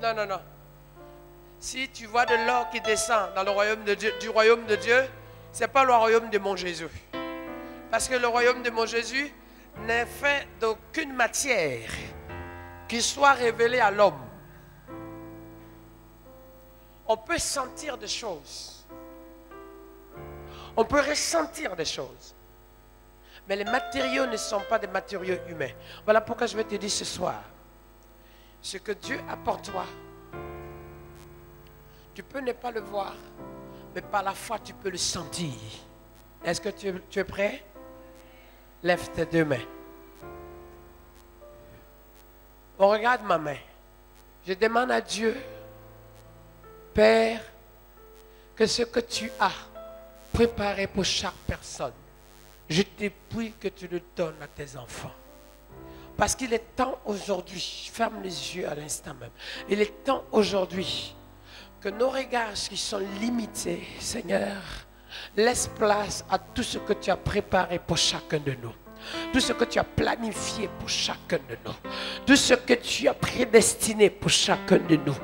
Non, non, non. Si tu vois de l'or qui descend dans le royaume de Dieu, du royaume de Dieu, ce n'est pas le royaume de mon Jésus. Parce que le royaume de mon Jésus n'est fait d'aucune matière qui soit révélée à l'homme. On peut sentir des choses. On peut ressentir des choses. Mais les matériaux ne sont pas des matériaux humains. Voilà pourquoi je vais te dire ce soir. Ce que Dieu a pour toi, tu peux ne pas le voir, mais par la foi, tu peux le sentir. Est-ce que tu es prêt? Lève tes deux mains. On regarde ma main. Je demande à Dieu, Père, que ce que tu as préparé pour chaque personne, je te prie que tu le donnes à tes enfants. Parce qu'il est temps aujourd'hui, ferme les yeux à l'instant même, il est temps aujourd'hui que nos regards qui sont limités, Seigneur, laisse place à tout ce que tu as préparé pour chacun de nous. Tout ce que tu as planifié pour chacun de nous. Tout ce que tu as prédestiné pour chacun de nous.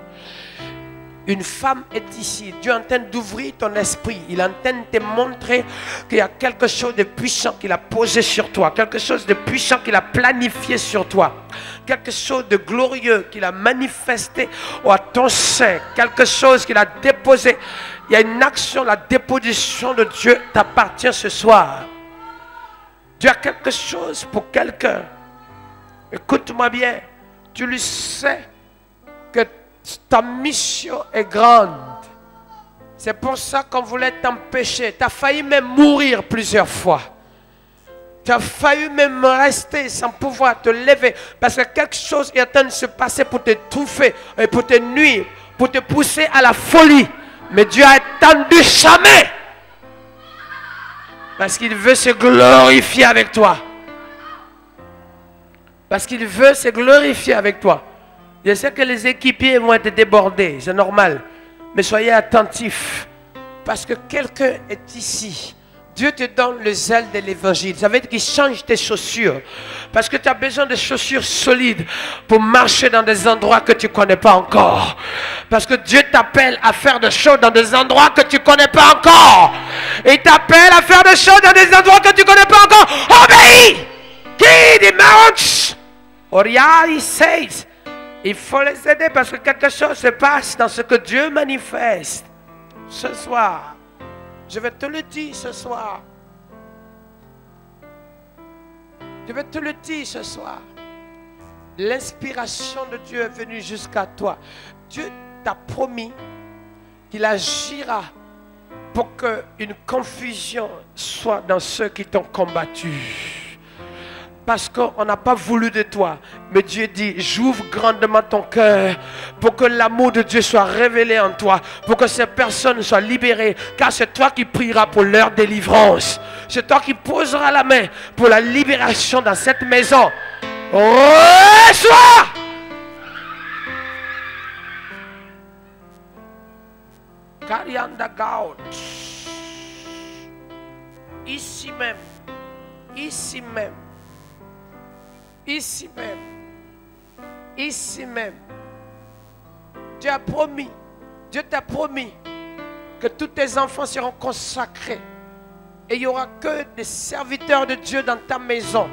Une femme est ici. Dieu est en train d'ouvrir ton esprit. Il est en train de te montrer qu'il y a quelque chose de puissant qu'il a posé sur toi. Quelque chose de puissant qu'il a planifié sur toi. Quelque chose de glorieux qu'il a manifesté à ton sein. Quelque chose qu'il a déposé. Il y a une action, la déposition de Dieu t'appartient ce soir. Dieu a quelque chose pour quelqu'un. Écoute-moi bien. Tu le sais que ta mission est grande. C'est pour ça qu'on voulait t'empêcher. Tu as failli même mourir plusieurs fois. Tu as failli même rester sans pouvoir te lever. Parce que quelque chose est en train de se passer pour t'étouffer et pour te nuire, pour te pousser à la folie. Mais Dieu a étendu sa main. Parce qu'il veut se glorifier avec toi. Parce qu'il veut se glorifier avec toi. Je sais que les équipiers vont être débordés, c'est normal. Mais soyez attentifs. Parce que quelqu'un est ici. Dieu te donne le zèle de l'évangile. Ça veut dire qu'il change tes chaussures. Parce que tu as besoin de chaussures solides pour marcher dans des endroits que tu ne connais pas encore. Parce que Dieu t'appelle à faire des choses dans des endroits que tu ne connais pas encore. Il t'appelle à faire des choses dans des endroits que tu ne connais pas encore. Obéis! Qui dit mounts? Oriai says. Il faut les aider parce que quelque chose se passe dans ce que Dieu manifeste. Ce soir. Je vais te le dire ce soir. Je vais te le dire ce soir. L'inspiration de Dieu est venue jusqu'à toi. Dieu t'a promis qu'il agira pour qu'une confusion soit dans ceux qui t'ont combattu. Parce qu'on n'a pas voulu de toi. Mais Dieu dit, j'ouvre grandement ton cœur pour que l'amour de Dieu soit révélé en toi. Pour que ces personnes soient libérées. Car c'est toi qui prieras pour leur délivrance. C'est toi qui poseras la main pour la libération dans cette maison. Reçois! Karianda Gaud. Ici même. Ici même. Ici même. Ici même. Dieu a promis. Dieu t'a promis que tous tes enfants seront consacrés. Et il n'y aura que des serviteurs de Dieu dans ta maison.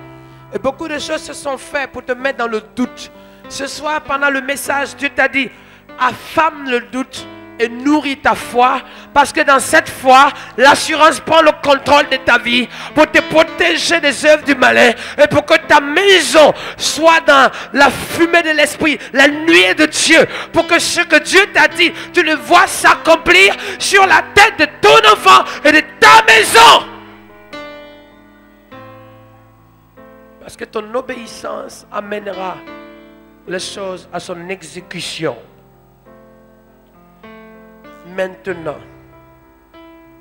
Et beaucoup de choses se sont faites pour te mettre dans le doute. Ce soir, pendant le message, Dieu t'a dit, affame le doute et nourris ta foi, parce que dans cette foi, l'assurance prend le contrôle de ta vie pour te protéger des œuvres du malin et pour que ta maison soit dans la fumée de l'esprit, la nuée de Dieu, pour que ce que Dieu t'a dit, tu le vois s'accomplir sur la tête de ton enfant et de ta maison. Parce que ton obéissance amènera les choses à son exécution. Maintenant,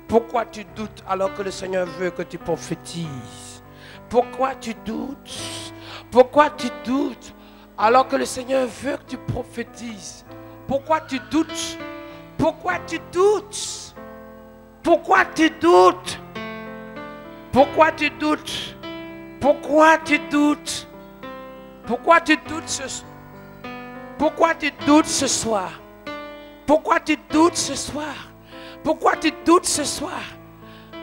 pourquoi tu doutes alors que le Seigneur veut que tu prophétises? Pourquoi tu doutes? Pourquoi tu doutes alors que le Seigneur veut que tu prophétises? Pourquoi tu doutes? Pourquoi tu doutes? Pourquoi tu doutes? Pourquoi tu doutes? Pourquoi tu doutes? Pourquoi tu doutes ce soir? Pourquoi tu doutes ce soir? Pourquoi tu doutes ce soir? Pourquoi tu doutes ce soir?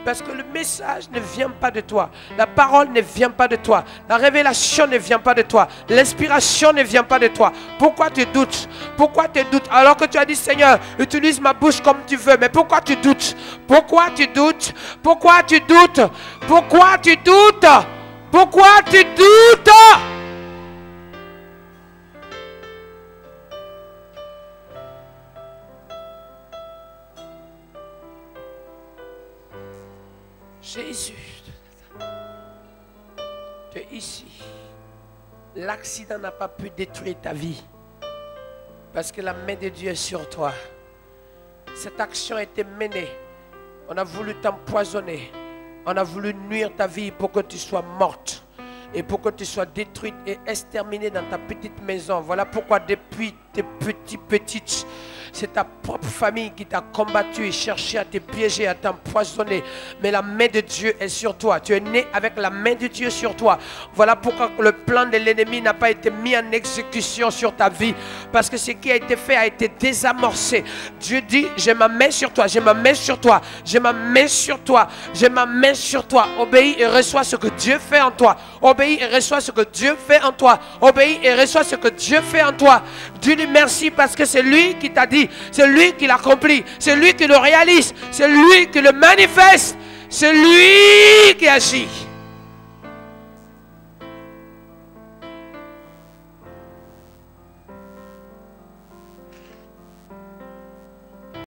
Parce que le message ne vient pas de toi. La parole ne vient pas de toi. La révélation ne vient pas de toi. L'inspiration ne vient pas de toi. Pourquoi tu doutes? Pourquoi tu doutes? Alors que tu as dit, Seigneur, utilise ma bouche comme tu veux. Mais pourquoi tu doutes? Pourquoi tu doutes? Pourquoi tu doutes? Pourquoi tu doutes? Pourquoi tu doutes? Jésus, tu es ici. L'accident n'a pas pu détruire ta vie. Parce que la main de Dieu est sur toi. Cette action a été menée. On a voulu t'empoisonner. On a voulu nuire ta vie pour que tu sois morte. Et pour que tu sois détruite et exterminée dans ta petite maison. Voilà pourquoi depuis tes petites, c'est ta propre famille qui t'a combattu et cherché à te piéger, à t'empoisonner. Mais la main de Dieu est sur toi. Tu es né avec la main de Dieu sur toi. Voilà pourquoi le plan de l'ennemi n'a pas été mis en exécution sur ta vie. Parce que ce qui a été fait a été désamorcé. Dieu dit, j'ai ma main sur toi, j'ai ma main sur toi, j'ai ma main sur toi, j'ai ma main sur toi. Obéis et reçois ce que Dieu fait en toi. Obéis et reçois ce que Dieu fait en toi. Obéis et reçois ce que Dieu fait en toi. Dis-lui merci parce que c'est lui qui t'a dit. C'est lui qui l'accomplit. C'est lui qui le réalise. C'est lui qui le manifeste. C'est lui qui agit.